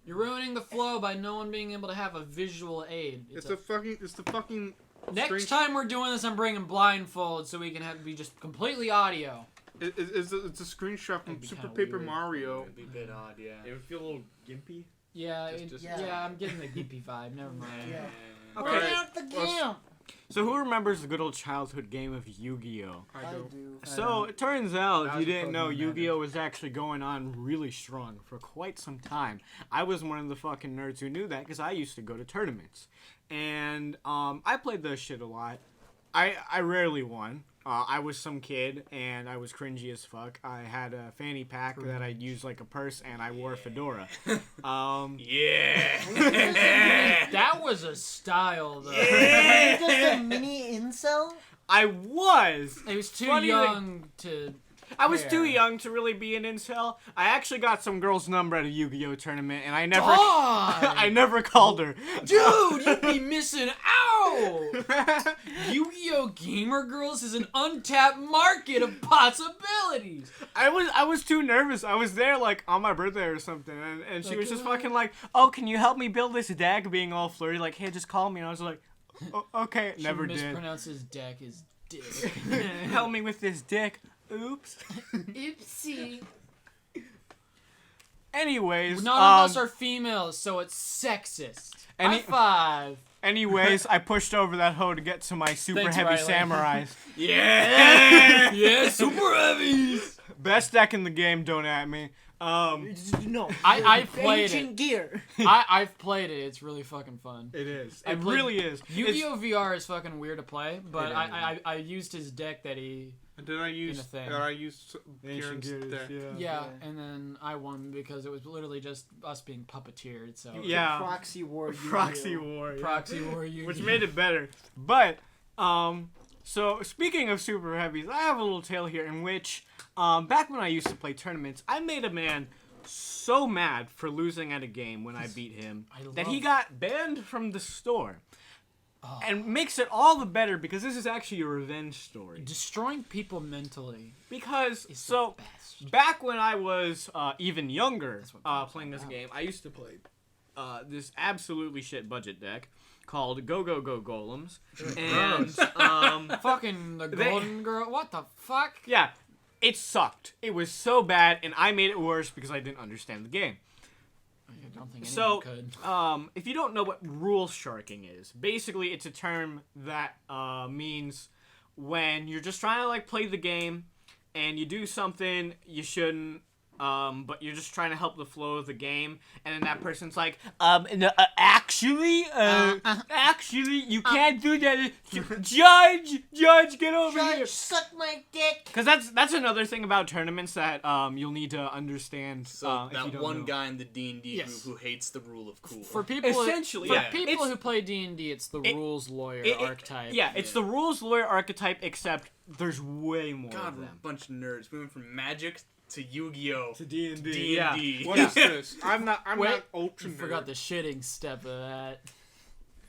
You're ruining the flow by no one being able to have a visual aid. It's the fucking. Next time we're doing this, I'm bringing blindfolds so we can be just completely audio. It's a screenshot from That'd be Super kinda Paper weird. Mario. It'd be a bit odd, yeah. It would feel a little gimpy. Yeah, Just- yeah, I'm getting the gimpy vibe. Never mind. Yeah. Okay. Alright. Out the game. So who remembers the good old childhood game of Yu-Gi-Oh? I do. do. So it turns out, That if was you a didn't know, Pokemon Yu-Gi-Oh was actually going on really strong for quite some time. I was one of the fucking nerds who knew that because I used to go to tournaments, and I played the shit a lot. I rarely won. I was some kid, and I was cringy as fuck. I had a fanny pack that I used like a purse, and I wore a fedora. Yeah. That was a style, though. Were you just a mini incel? I was. It was too Funny young to. I was too care. young to really be an incel. I actually got some girl's number at a Yu-Gi-Oh tournament, and I never, God! I never called her. Dude, you'd be missing out! Yu-Gi-Oh! Gamer Girls is an untapped market of possibilities! I was too nervous. I was there like on my birthday or something, and she was just fucking like, "Oh, can you help me build this deck?" Being all flirty, like, "Hey, just call me." And I was like, "Okay." Never she did. mispronounces deck as dick. Help me with this dick. Oops. Oopsie. Anyways, None of us are females, so it's sexist. Any- High five. Anyways, I pushed over that hoe to get to my super Thanks, heavy Riley. samurais. Yeah. Yeah, super heavies. Best deck in the game. Don't at me. No. I've played Ancient it. gear. I've played it. It's really fucking fun. It is. I It played- really is. Yu-Gi-Oh! VR is fucking weird to play, but It I used his deck that he... And then I used thing. Kieran's deck. Yeah, and then I won because it was literally just us being puppeteered, so... Yeah. Proxy war. Proxy war. yeah. Proxy war Yu-Gi-Oh! Which made it better. But, so speaking of super heavies, I have a little tale here in which, back when I used to play tournaments, I made a man so mad for losing at a game when I beat him that he got banned from the store. Oh. And makes it all the better because this is actually a revenge story. Destroying people mentally Because, is so, the best. back when I was even younger, That's what comes playing this out. game, I used to play this absolutely shit budget deck called Go Go Go Golems. And, Fucking the golden girl. What the fuck? yeah, it sucked. It was so bad, and I made it worse because I didn't understand the game. I don't think anyone So, could. if you don't know what rule sharking is, basically it's a term that means when you're just trying to like play the game and you do something you shouldn't, but you're just trying to help the flow of the game, and then that person's like, no, actually, you can't do that. Judge, get over here. Suck my dick. Because that's another thing about tournaments that you'll need to understand. So if you that don't one know. guy in the D&D Yes. group who hates the rule of cool. For people, Essentially, for yeah. people It's- who play D&D, it's the rules lawyer archetype. Yeah, it's the rules lawyer archetype, except there's way more God, of we're a them. bunch of nerds. We went from Magic to Yu-Gi-Oh To D&D. D&D. What is this? I'm not ultra You nerd. forgot the shitting step of that.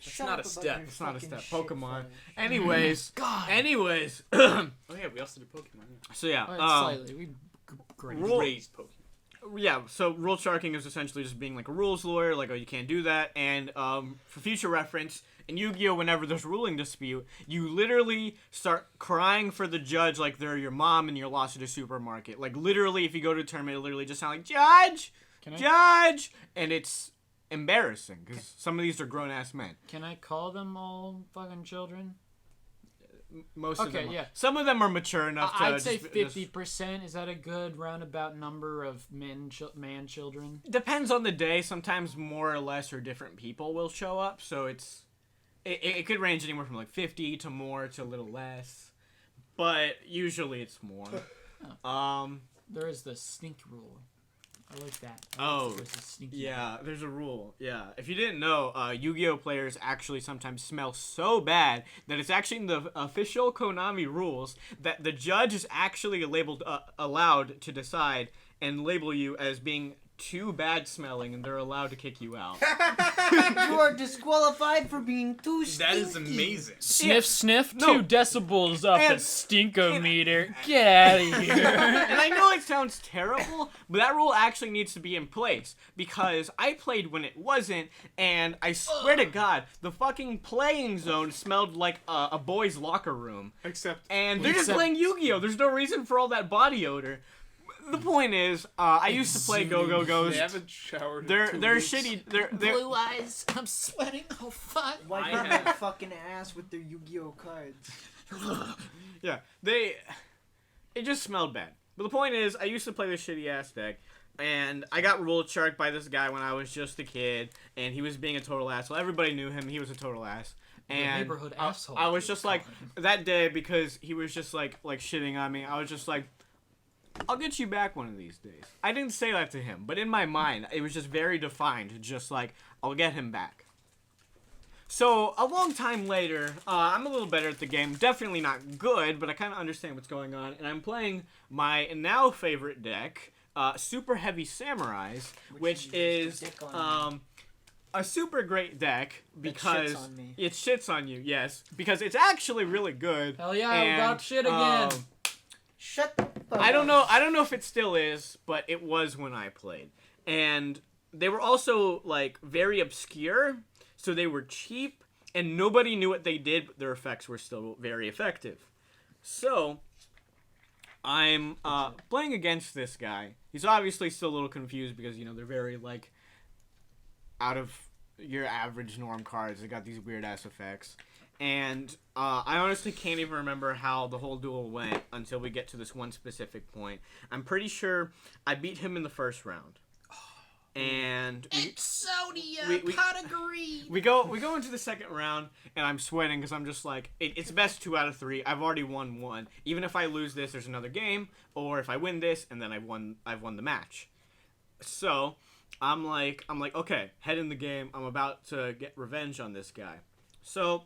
It's Shut not up a about step. your It's not a fucking step. shit Pokemon. flash. Anyways. God. Anyways. Oh yeah, we also did Pokemon. Yeah. So yeah. Slightly. We great. Rule- Raised Pokemon. Yeah, so rule sharking is essentially just being like a rules lawyer, like, oh, you can't do that. And for future reference, in Yu-Gi-Oh, whenever there's a ruling dispute, you literally start crying for the judge like they're your mom and you're lost at a supermarket. Like, literally, if you go to a tournament, it literally just sound like, Judge! Can I Judge! And it's embarrassing, because some of these are grown-ass men. can I call them all fucking children? Most of Okay, them are. yeah. Some of them are mature enough to I'd say just- 50%. Is that a good roundabout number of man children? Depends on the day. Sometimes more or less or different people will show up, so it could range anywhere from like 50 to more to a little less, but usually it's more. There is the sneak rule. I like that. Oh, There's the sneaky Yeah, there's a rule. Yeah, if you didn't know, Yu-Gi-Oh players actually sometimes smell so bad that it's actually in the official Konami rules that the judge is actually allowed to decide and label you as being too bad smelling, and they're allowed to kick you out. You are disqualified for being too stinky. That is amazing. Sniff, sniff. No. 2 decibels off And- the stinkometer. Get out of here. And I know it sounds terrible, but that rule actually needs to be in place because I played when it wasn't, and I swear to God, the fucking playing zone smelled like a boy's locker room. Except And they're just Except- playing Yu-Gi-Oh! There's no reason for all that body odor. The point is, I used to play Go-Go they Ghost. haven't showered. in They're 2 weeks. shitty. They're Blue eyes. I'm sweating. Oh, fuck. Wipe I out have- my fucking ass with their Yu-Gi-Oh cards. Yeah, it just smelled bad. But the point is, I used to play this shitty ass deck, and I got rule sharked by this guy when I was just a kid, and he was being a total asshole. Everybody knew him; he was a total ass. And neighborhood I, asshole, I was you just call like him. that day because he was just like shitting on me. I was just like, I'll get you back one of these days. I didn't say that to him, but in my mind, it was just very defined, just like, I'll get him back. So, a long time later, I'm a little better at the game. Definitely not good, but I kind of understand what's going on. And I'm playing my now favorite deck, Super Heavy Samurais, which you is used to dick on a super great deck because shits on me. it shits on you, yes. Because it's actually really good. Hell yeah, we and, got shit again. Shut the fuck I don't up. know. I don't know if it still is, but it was when I played. And they were also like very obscure, so they were cheap, and nobody knew what they did, but their effects were still very effective. So I'm playing against this guy. He's obviously still a little confused because they're very like out of your average norm cards. They got these weird ass effects. And I honestly can't even remember how the whole duel went until we get to this one specific point. I'm pretty sure I beat him in the first round. And we go into the second round, and I'm sweating because I'm just like, it's best 2 out of 3. I've already won 1. Even if I lose this, there's another game, or if I win this, and then I've won the match. So I'm like, okay, head in the game. I'm about to get revenge on this guy. So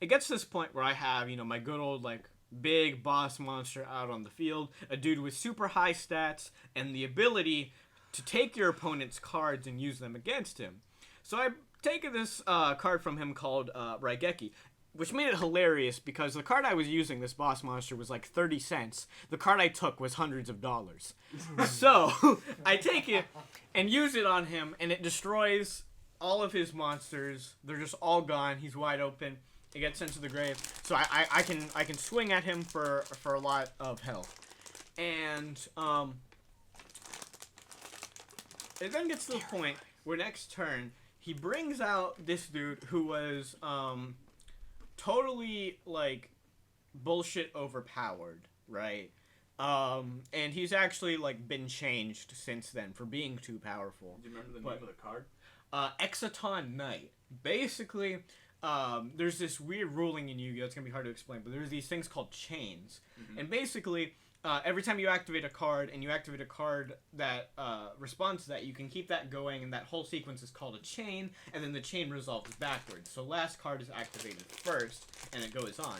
it gets to this point where I have, my good old, like, big boss monster out on the field, a dude with super high stats, and the ability to take your opponent's cards and use them against him. So I've taken this card from him called Raigeki, which made it hilarious because the card I was using, this boss monster, was like 30 cents. The card I took was hundreds of dollars. So I take it and use it on him, and it destroys all of his monsters. They're just all gone. He's wide open. It gets sent to the grave. So I can swing at him for a lot of health. And it then gets to the point where next turn he brings out this dude who was totally like bullshit overpowered, right? And he's actually like been changed since then for being too powerful. Do you remember the name of the card? Exciton Knight. Basically, there's this weird ruling in Yu-Gi-Oh! It's gonna be hard to explain, but there's these things called chains. Mm-hmm. And basically, every time you activate a card, and you activate a card that responds to that, you can keep that going, and that whole sequence is called a chain, and then the chain resolves backwards. So last card is activated first, and it goes on.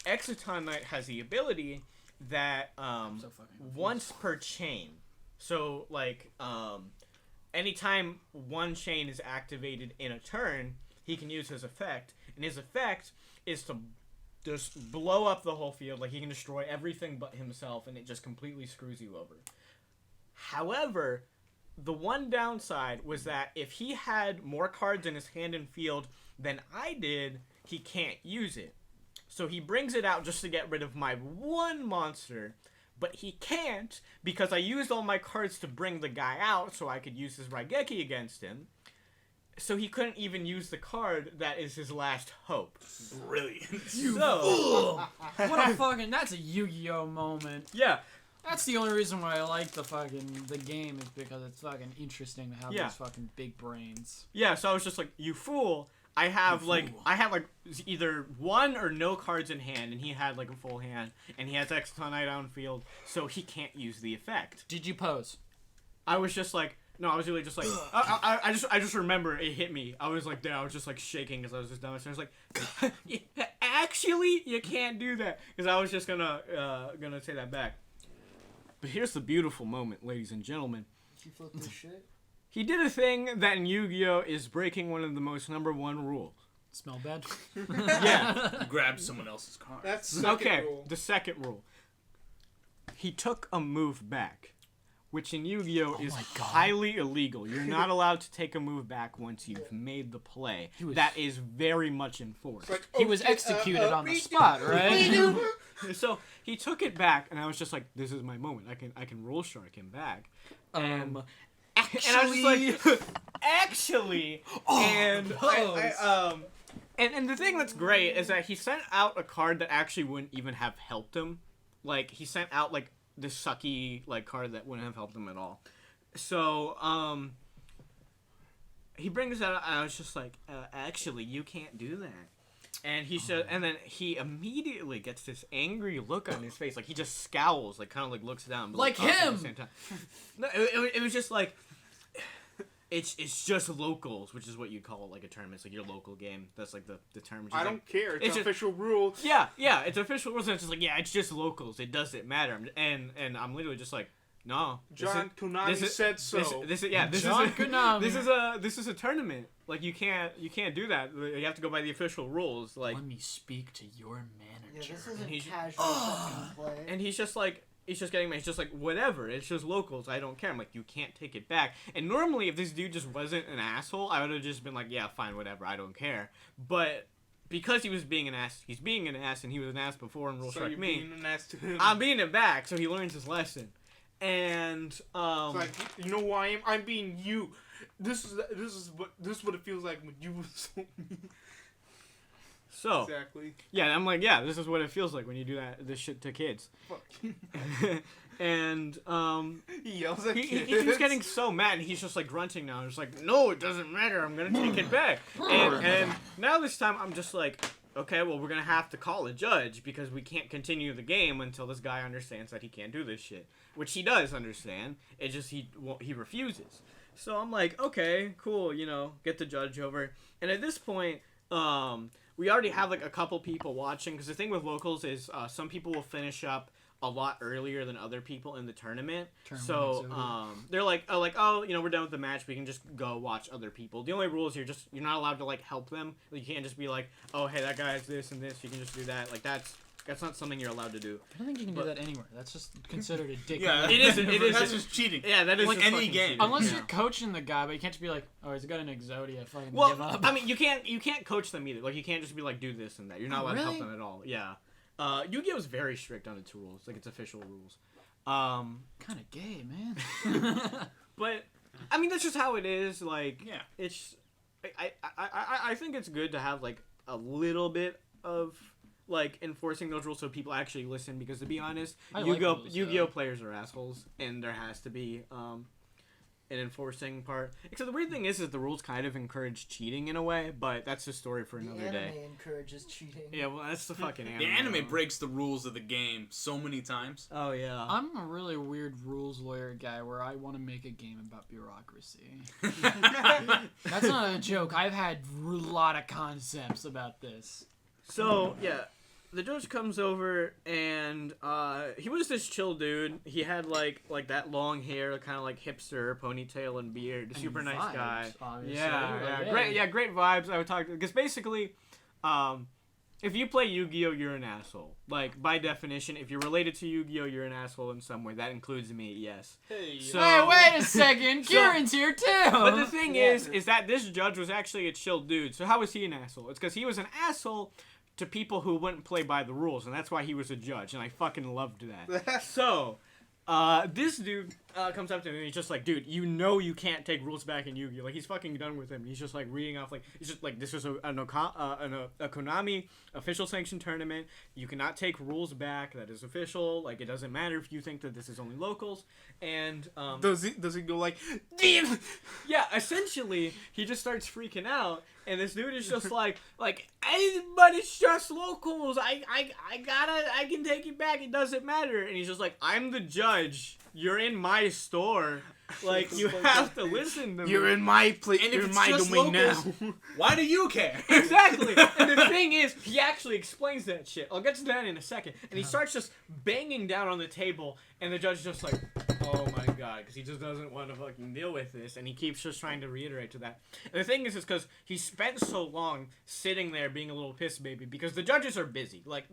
Exciton Knight has the ability that So fucking confused. once per chain. So like anytime one chain is activated in a turn, he can use his effect, and his effect is to just blow up the whole field. Like he can destroy everything but himself, and it just completely screws you over. However, the one downside was that if he had more cards in his hand and field than I did, he can't use it. So he brings it out just to get rid of my one monster, but he can't because I used all my cards to bring the guy out so I could use his Raigeki against him. So he couldn't even use the card that is his last hope. Brilliant. So, What a fucking... That's a Yu-Gi-Oh moment. yeah. That's the only reason why I like the game is because it's fucking interesting to have Yeah. these fucking big brains. Yeah, so I was just like, you fool. I have either one or no cards in hand, and he had like a full hand, and he has Exciton Knight on field, so he can't use the effect. Did you pose? I was just like, no, I was really just like, I just remember it hit me. I was like, there, I was just like shaking because I was just down. I was like, actually, you can't do that, because I was just gonna say that back. But here's the beautiful moment, ladies and gentlemen. Did you flip this shit? He did a thing that in Yu-Gi-Oh is breaking one of the most #1 rules. Smell bad? Yeah. You grabbed someone else's card. That's the second Okay, rule. the second rule. He took a move back, which in Yu-Gi-Oh is my God. highly illegal. You're not allowed to take a move back once you've made the play. was- That is very much enforced. It's like, He was okay, executed on the redo, spot, right? redo. So he took it back, and I was just like, "This is my moment. I can roll shark him back." And I was just like, actually, and and the thing that's great is that he sent out a card that actually wouldn't even have helped him. Like he sent out like this sucky like card that wouldn't have helped him at all. So he brings that out, and I was just like, actually, you can't do that. And he said, and then he immediately gets this angry look on his face, like he just scowls, like kind of like looks down, but, Like up at him! the same time. No, it was just like, it's just locals, which is what you call like a tournament. It's like your local game. That's like the term. I don't care. It's It's an just- official rule. Yeah, it's official rules. And it's just like, yeah, it's just locals. It doesn't matter. And I'm literally just like, no. John Konami this is- said so. This is John a, Konami. this is a tournament. Like you can't do that. You have to go by the official rules. Like, Let me speak to your Yeah, manager. this isn't He's- casual fucking play. and he's just getting mad. He's just like, whatever. It's just locals. I don't care. I'm like, you can't take it back. And normally, if this dude just wasn't an asshole, I would have just been like, yeah, fine, whatever. I don't care. But because he was being an ass, he's being an ass, and he was an ass before and Rule So Strike you're me. being an ass to him. I'm being it back, so he learns his lesson. And It's like, you know who I am? I'm being you. This is what it feels like when you were so exactly. yeah, I'm like, yeah, this is what it feels like when you do this shit to kids. Fuck. And He yells at he kids. keeps getting so mad, and he's just like grunting now. He's like, no, it doesn't matter. I'm gonna take it back. And now this time I'm just like, okay, well, we're gonna have to call a judge because we can't continue the game until this guy understands that he can't do this shit, which he does understand. It's just he refuses. So I'm like, okay, cool, get the judge over. And at this point, we already have like a couple people watching, because the thing with locals is some people will finish up a lot earlier than other people in the tournament. So they're like, oh, we're done with the match. We can just go watch other people. The only rule is you're not allowed to like help them. Like, you can't just be like, oh, hey, that guy has this and this. You can just do that. Like that's not something you're allowed to do. I don't think you can do that anywhere. That's just considered a dick. Yeah, It isn't. That's just cheating. Yeah, that is Like just any fucking game. cheating. Unless Yeah. you're coaching the guy, but you can't just be like, oh, he's got an Exodia. Fucking give Well, up. I mean, you can't coach them either. Like, you can't just be like, do this and that. You're not Oh, allowed to help really? them at all. Yeah. Yu-Gi-Oh is very strict on its rules. Like, its official rules. Kind of gay, man. But I mean, that's just how it is. Like, Yeah. it's I think it's good to have like a little bit of like enforcing those rules so people actually listen, because to be honest, I like rules, Yu-Gi-Oh players are assholes, and there has to be an enforcing part. Except the weird thing is the rules kind of encourage cheating in a way, but that's a story for The another anime day. encourages cheating. Yeah, well, that's the fucking anime. The anime though. breaks the rules of the game so many times. Oh yeah. I'm a really weird rules lawyer guy where I want to make a game about bureaucracy. That's not a joke. I've had a lot of concepts about this. So yeah, the judge comes over, and he was this chill dude. He had like that long hair, kind of like hipster ponytail and beard. And Super nice vibes, guy. obviously. Yeah, Like, great. Yeah, great vibes. I would talk because basically, if you play Yu-Gi-Oh, you're an asshole. Like by definition, if you're related to Yu-Gi-Oh, you're an asshole in some way. That includes me. Yes. Hey, So- Hey, wait a second. Kieran's here too. But the thing is that this judge was actually a chill dude. So how was he an asshole? It's because he was an asshole to people who wouldn't play by the rules, and that's why he was a judge, and I fucking loved that. So, this dude comes up to me and he's just like, dude, you know you can't take rules back in Yu-Gi-Oh! Like, he's fucking done with him. He's just like reading off, like, he's just like, this is a Konami official sanctioned tournament. You cannot take rules back. That is official. Like, it doesn't matter if you think that this is only locals. And, Does he go like, damn? yeah, essentially, he just starts freaking out, and this dude is just like, hey, but it's just locals. I can take it back. It doesn't matter. And he's just like, I'm the judge. You're in my store. Like, you have to listen to me. You're in my place. And if You're in it's my just domain locals- now. Why do you care? Exactly. And the thing is, he actually explains that shit. I'll get to that in a second. And he starts just banging down on the table, and the judge is just like, oh my god, because he just doesn't want to fucking deal with this, and he keeps just trying to reiterate to that. And the thing is because he spent so long sitting there being a little piss baby, because the judges are busy. Like,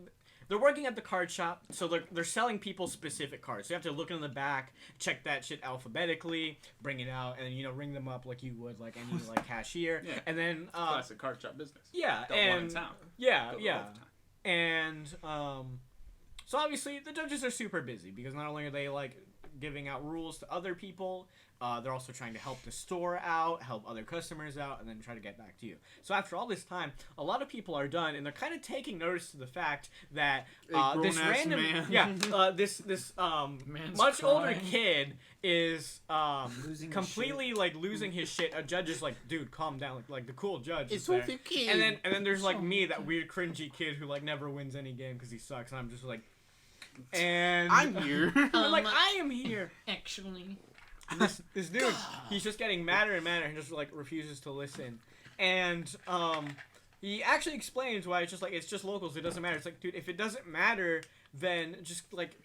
they're working at the card shop, so they're selling people specific cards. So you have to look in the back, check that shit alphabetically, bring it out, and then, ring them up like you would like any like cashier. Yeah. And then Classic card shop business. yeah, Don't want in and town. yeah, Go yeah. all the time. And so obviously the judges are super busy because not only are they like giving out rules to other people, they're also trying to help the store out, help other customers out, and then try to get back to you. So after all this time, a lot of people are done, and they're kind of taking notice to the fact that this grown-ass random, man. this Man's much older crying. kid is Losing his completely like losing his shit. A judge is like, dude, calm down. Like the cool judge. It's is there. okay. And then there's like me, that weird cringy kid who like never wins any game because he sucks, and I'm just like, and I'm here. I'm like, I am here. Actually. This dude, he's just getting madder and madder, and just like refuses to listen. And he actually explains why it's just locals. It doesn't matter. It's like, dude, if it doesn't matter, then just like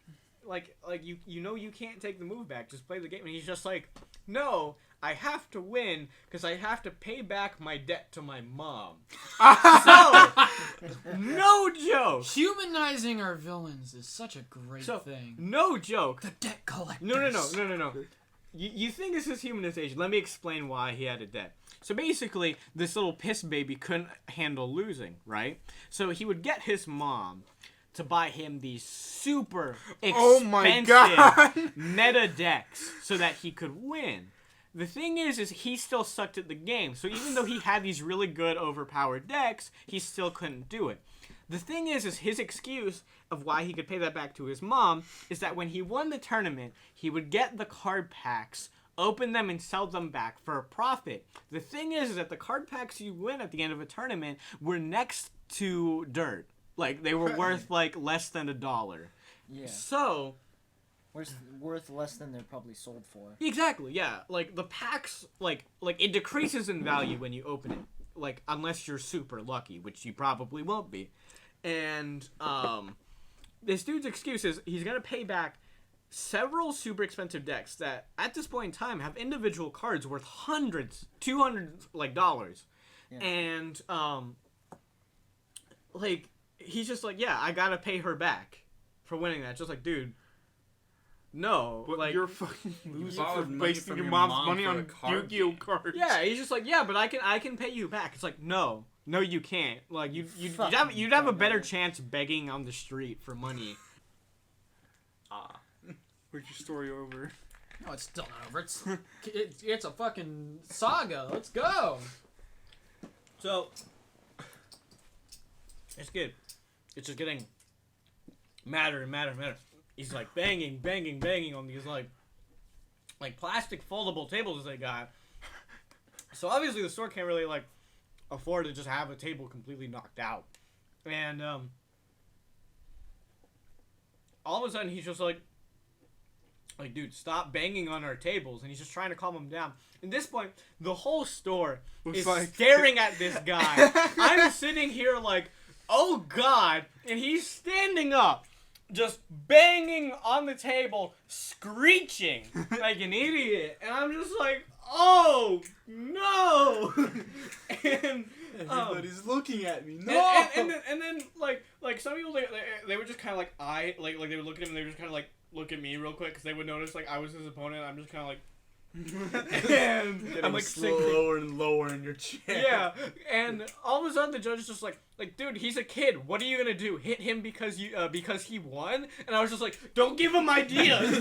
you can't take the move back. Just play the game. And he's just like, no, I have to win because I have to pay back my debt to my mom. So, no joke. Humanizing our villains is such a great So, thing. no joke. The debt collectors. No. You think this is humanization. Let me explain why he had a debt. So basically, this little piss baby couldn't handle losing, right? So he would get his mom to buy him these super expensive Oh my God. meta decks so that he could win. The thing is he still sucked at the game. So even though he had these really good overpowered decks, he still couldn't do it. The thing is his excuse of why he could pay that back to his mom is that when he won the tournament, he would get the card packs, open them, and sell them back for a profit. The thing is that the card packs you win at the end of a tournament were next to dirt. Like, they were worth, like, less than $1. Yeah. So... Worth less than they're probably sold for. Exactly, yeah. Like, the packs, like it decreases in value when you open it. Like, unless you're super lucky, which you probably won't be. And, this dude's excuse is he's gonna pay back several super expensive decks that, at this point in time, have individual cards worth hundreds, $200, like, dollars. Yeah. And, like, he's just like, yeah, I gotta pay her back for winning that. Just like, dude, no. But like, you're fucking loser for borrowed money wasting from your your mom's mom money for on a card Yu-Gi-Oh game. cards. yeah, he's just like, yeah, but I can pay you back. It's like, no, you can't. Like, you'd have a better chance begging on the street for money. Where's your story over? No, it's still not over. It's a fucking saga. Let's go. So, it's good. It's just getting madder and madder and madder. He's like banging on these like plastic foldable tables they got. So obviously the store can't really like afford to just have a table completely knocked out. And all of a sudden he's just like, dude, stop banging on our tables. And he's just trying to calm him down. At this point, the whole store Looks is like- staring at this guy. I'm sitting here like, oh God, and he's standing up, just banging on the table, screeching like an idiot, and I'm just like, oh no, and Everybody's looking at me. No. and then like some people they would just kind of like like they would look at him and they would just kind of like look at me real quick because they would notice like I was his opponent. I'm just kind of like. And I'm like lower and lower in your chair. Yeah, and all of a sudden the judge is just like, dude, he's a kid. What are you gonna do? Hit him because he won? And I was just like, don't give him ideas.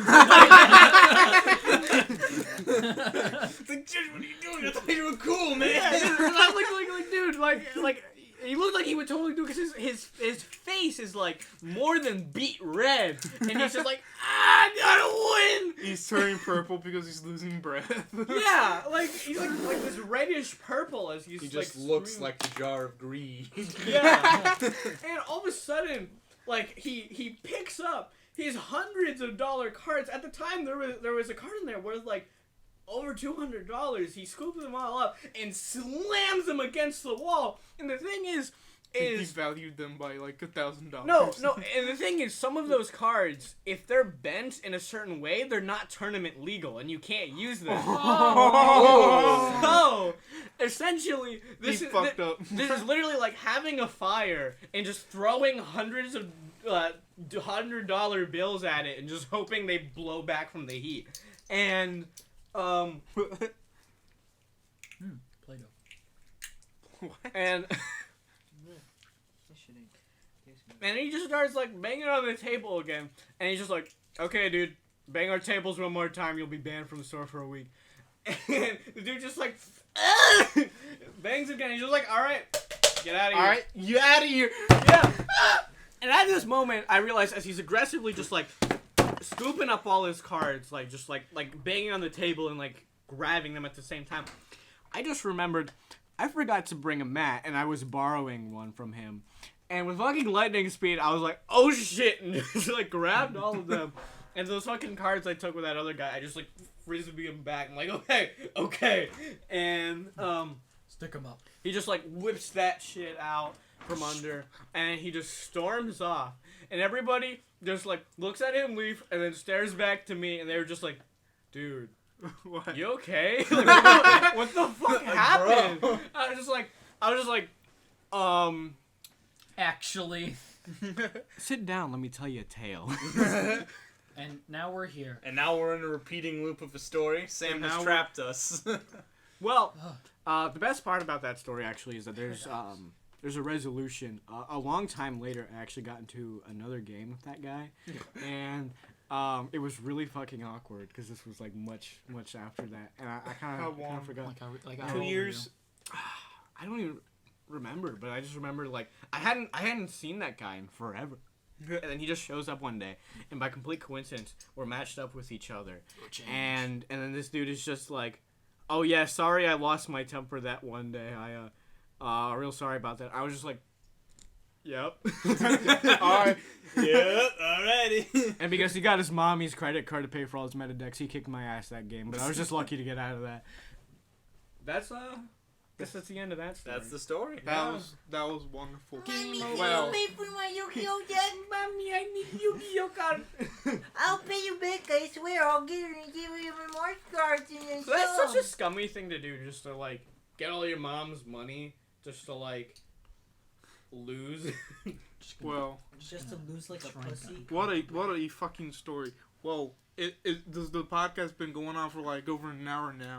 It's like, Judge, what are you doing? I thought you were cool, man. Yeah, I'm like, dude, like. He looked like he would totally do it because his face is like more than beet red, and he's just like, I gotta win. He's turning purple because he's losing breath. Yeah, like he's like this reddish purple as he's He just like, looks like the jar of greed. Yeah, and all of a sudden, like he picks up his hundreds of dollar cards. At the time, there was a card in there worth like over $200. He scoops them all up and slams them against the wall. And the thing is he valued them by like $1,000. No, and the thing is, some of those cards, if they're bent in a certain way, they're not tournament legal, and you can't use them. So, essentially, this is literally like having a fire and just throwing hundreds of $100 bills at it and just hoping they blow back from the heat. And Play-Doh. and he just starts like banging on the table again, and he's just like, okay, dude, bang our tables one more time, you'll be banned from the store for a week. And the dude just like bangs again. He's just like, all right, get out of here. All right, you out of here. Yeah. And at this moment, I realize as he's aggressively just like scooping up all his cards, like just like banging on the table and like grabbing them at the same time, I just remembered I forgot to bring a mat, and I was borrowing one from him. And with fucking lightning speed, I was like, oh shit, and just like grabbed all of them. And those fucking cards I took with that other guy, I just like frisbee him back. I'm like, okay. And Stick them up. he just like whips that shit out from under, and he just storms off. And everybody just like looks at him leave, and then stares back to me, and they were just like, dude, What? you okay? Like, what the fuck happened? I was just like, Actually. sit down, let me tell you a tale. And now we're here. And now we're in a repeating loop of a story. Sam And has now trapped us. Well, the best part about that story actually is that there's a resolution. A long time later, I actually got into another game with that guy, and it was really fucking awkward because this was like much after that, and I kind of forgot. Like 2 years. I don't even remember, but I just remember like I hadn't seen that guy in forever. And then he just shows up one day, and by complete coincidence, we're matched up with each other. And then this dude is just like, "Oh yeah, sorry, I lost my temper that one day. Real sorry about that." I was just like, "Yep." Alright. Yep, alrighty. And because he got his mommy's credit card to pay for all his meta-decks, he kicked my ass that game. But I was just lucky to get out of that. That's guess that's the end of that story. That's the story. That was wonderful. Mommy, can Well, you pay for my Yu-Gi-Oh deck? Mommy, I need Yu-Gi-Oh card. I'll pay you back, I swear. I'll give you more cards in this So that's such a scummy thing to do, just to like get all your mom's money, just to like lose. well, Just to lose like a pussy. what a fucking story. Well, does the podcast been going on for like over an hour now?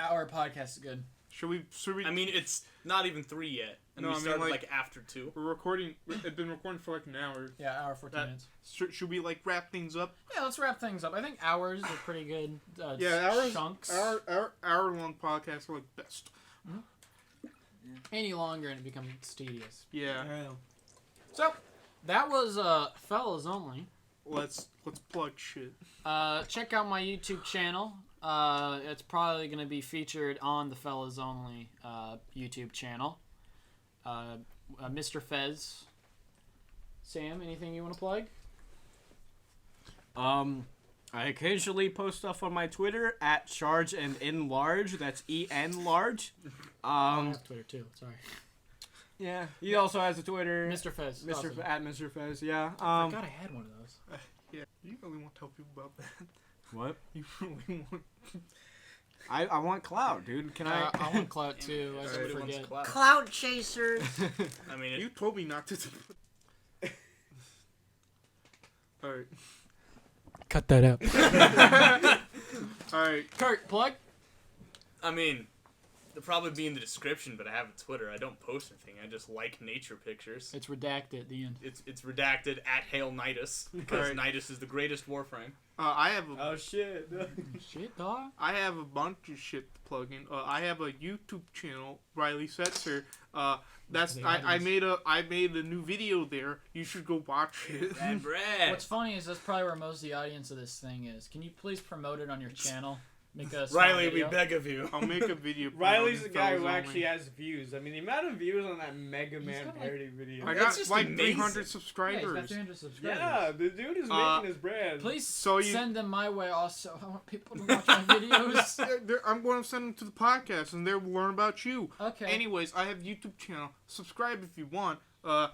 Our podcast is good. Should we? I mean, it's not even 3 yet. And No, we I mean, started like- after 2. We're recording. It's been recording for like an hour. Yeah, hour 14 minutes. Should we like wrap things up? Yeah, let's wrap things up. I think hours are pretty good. Yeah, hours. Chunks. Hour long podcasts are like best. Any longer and it becomes tedious. Yeah. So, that was fellas only. Let's plug shit. Check out my YouTube channel. It's probably going to be featured on the Fellas Only YouTube channel. Mr. Fez. Sam, anything you want to plug? I occasionally post stuff on my Twitter at Charge and Enlarge. That's EN large. I have Twitter too. Sorry. Yeah. He also has a Twitter. Mr. Fez. Mr. Awesome. At Mr. Fez. Yeah. I forgot I had one of those. Yeah. You really want to tell people about that? What? You really want? I want clout, dude. Can I? I want clout too. I Everybody didn't wants forget. clout. Clout chasers. I mean, You told me not to. All right. Cut that out. All right. Kurt, plug. I mean, they'll probably be in the description, but I have a Twitter. I don't post anything. I just like nature pictures. It's redacted at the end. It's redacted at Hail Nidus because Alright. Nidus is the greatest Warframe. I have a Oh shit. Shit, dog. I have a bunch of shit to plug in. I have a YouTube channel, Riley Setzer. That's I made a new video there. You should go watch it. Brad, Brad. What's funny is that's probably where most of the audience of this thing is. Can you please promote it on your channel? Make a small Riley, we video? beg of you. I'll make a video. Riley's the guy who fellas actually only. has views. I mean, the amount of views on that Mega Man got, like- parody video. I That's got just like amazing. 300 Yeah, he's subscribers. got 300 subscribers. Yeah, the dude is making his brand. Please So you- send them my way also. I want people to watch my videos. I'm going to send them to the podcast, and they'll learn about you. Okay. Anyways, I have a YouTube channel. Subscribe if you want. I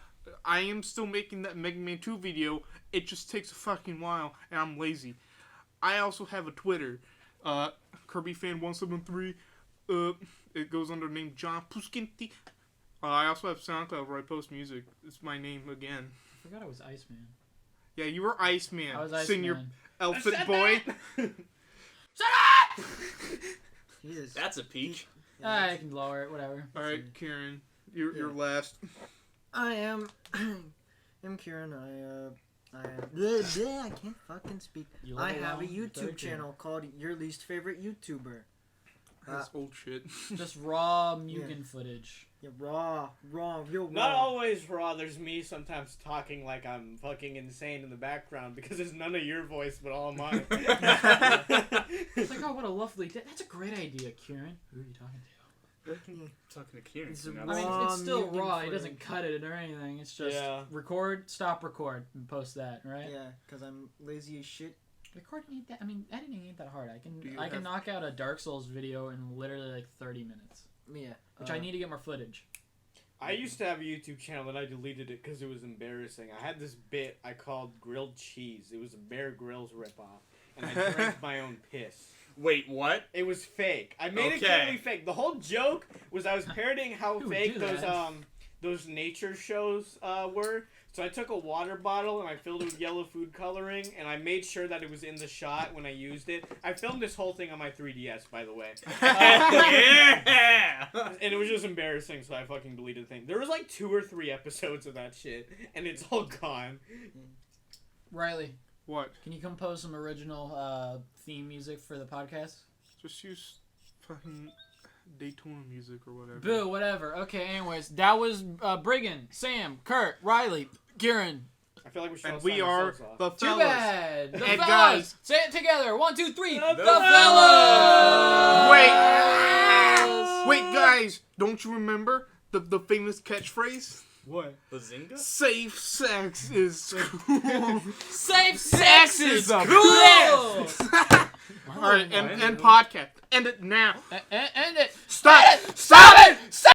am still making that Mega Man 2 video. It just takes a fucking while, and I'm lazy. I also have a Twitter. KirbyFan173. It goes under the name John Puskinti. I also have SoundCloud where I post music. It's my name again. I forgot I was Iceman. Yeah, you were Iceman. I was Sing your Iceman. outfit, boy. Jesus. That's a peak. I can lower it, whatever. All right, Kieran, you're last. I am Kieran. I can't fucking speak. You I let have a alone, YouTube third channel called Your Least Favorite YouTuber. That's old shit. Just raw Mugen footage. Yeah, raw, real raw. Not always raw. There's me sometimes talking like I'm fucking insane in the background because it's none of your voice but all mine. It's like, oh, what a lovely day. That's a great idea, Kieran. Who are you talking to? Talking to Kieran. It's you know? I mean, Raw it's still Mugen raw. He footage. doesn't cut it or anything. It's just Yeah. record, stop, record, and post that, right? Yeah, because I'm lazy as shit. Recording ain't that. I mean, editing ain't that hard. Do you I can have- knock out a Dark Souls video in literally like 30 minutes, Yeah. which I need to get more footage. I used to have a YouTube channel and I deleted it because it was embarrassing. I had this bit I called Grilled Cheese. It was a Bear Grylls ripoff, and I drank my own piss. Wait, what? It was fake. I made it Okay. totally fake. The whole joke was I was parodying how Who would fake do those that? those nature shows were. So I took a water bottle and I filled it with yellow food coloring, and I made sure that it was in the shot when I used it. I filmed this whole thing on my 3DS, by the way. Yeah! And it was just embarrassing, so I fucking deleted the thing. There was like 2 or 3 episodes of that shit, and it's all gone. Riley, What? can you compose some original theme music for the podcast? Just use fucking Daytona music or whatever. Boo, whatever. Okay, anyways, that was Brigand, Sam, Kurt, Riley, Kieran. I feel like we should all And we sign are ourselves off. the Too fellas. bad. The And fellas. guys- Say it together. 1, 2, 3. The fellas. Wait, guys, don't you remember the famous catchphrase? What? Bazinga? Safe sex is cool. Safe sex is cool. All right, and podcast. End it now. End it. Stop! Stop it! Stop!